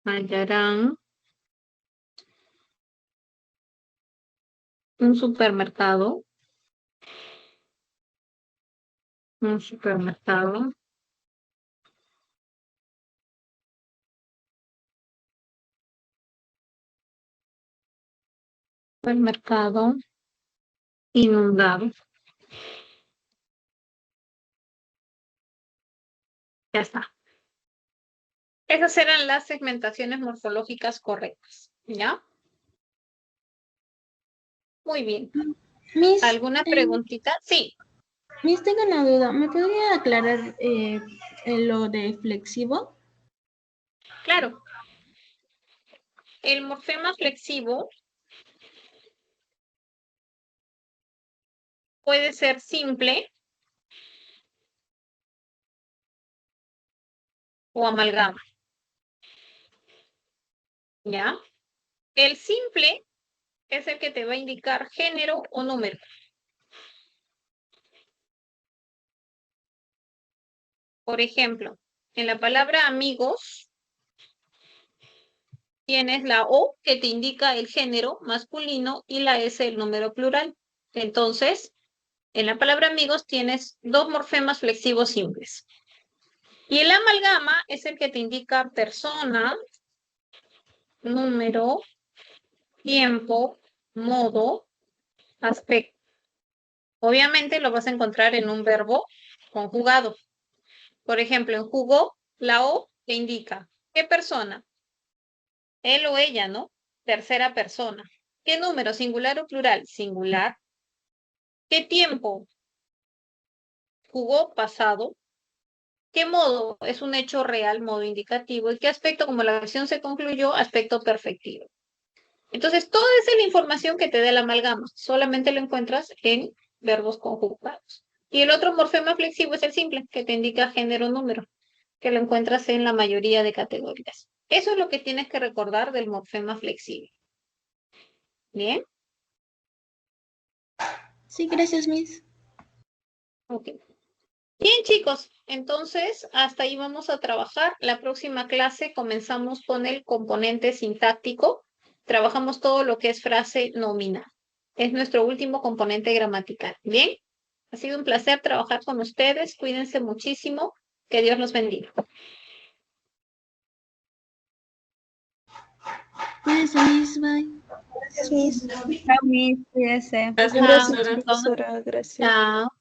hallarán un supermercado, supermercado inundado. Ya está. Esas eran las segmentaciones morfológicas correctas, ¿ya? Muy bien. Miss, ¿Alguna preguntita? Sí, Miss, tengo una duda. ¿Me podría aclarar lo de flexivo? claro. El morfema flexivo puede ser simple o amalgama, ¿ya? El simple es el que te va a indicar género o número. Por ejemplo, en la palabra amigos, tienes la O que te indica el género masculino y la S el número plural. Entonces, en la palabra amigos tienes 2 morfemas flexivos simples. Y el amalgama es el que te indica persona número, tiempo, modo, aspecto. Obviamente lo vas a encontrar en un verbo conjugado. Por ejemplo, en jugó, la O te indica qué persona, él o ella, ¿no? Tercera persona. ¿Qué número, singular o plural? Singular. ¿Qué tiempo? Jugó, pasado. ¿Qué modo? Es un hecho real, modo indicativo. ¿Y qué aspecto? Como la acción se concluyó, aspecto perfectivo. Entonces, toda esa es la información que te da la amalgama. Solamente lo encuentras en verbos conjugados. Y el otro morfema flexivo es el simple, que te indica género número, que lo encuentras en la mayoría de categorías. Eso es lo que tienes que recordar del morfema flexible. ¿Bien? Sí, gracias, Miss. Ok. Bien, chicos, entonces hasta ahí vamos a trabajar. La próxima clase comenzamos con el componente sintáctico. Trabajamos todo lo que es frase nominal. Es nuestro último componente gramatical. Bien, ha sido un placer trabajar con ustedes. Cuídense muchísimo. Que Dios los bendiga. Cuídense, Miss. Bye. Gracias, Miss. Chao, Miss, cuídese. Gracias, Chao, profesora. chicos. Gracias. Chao.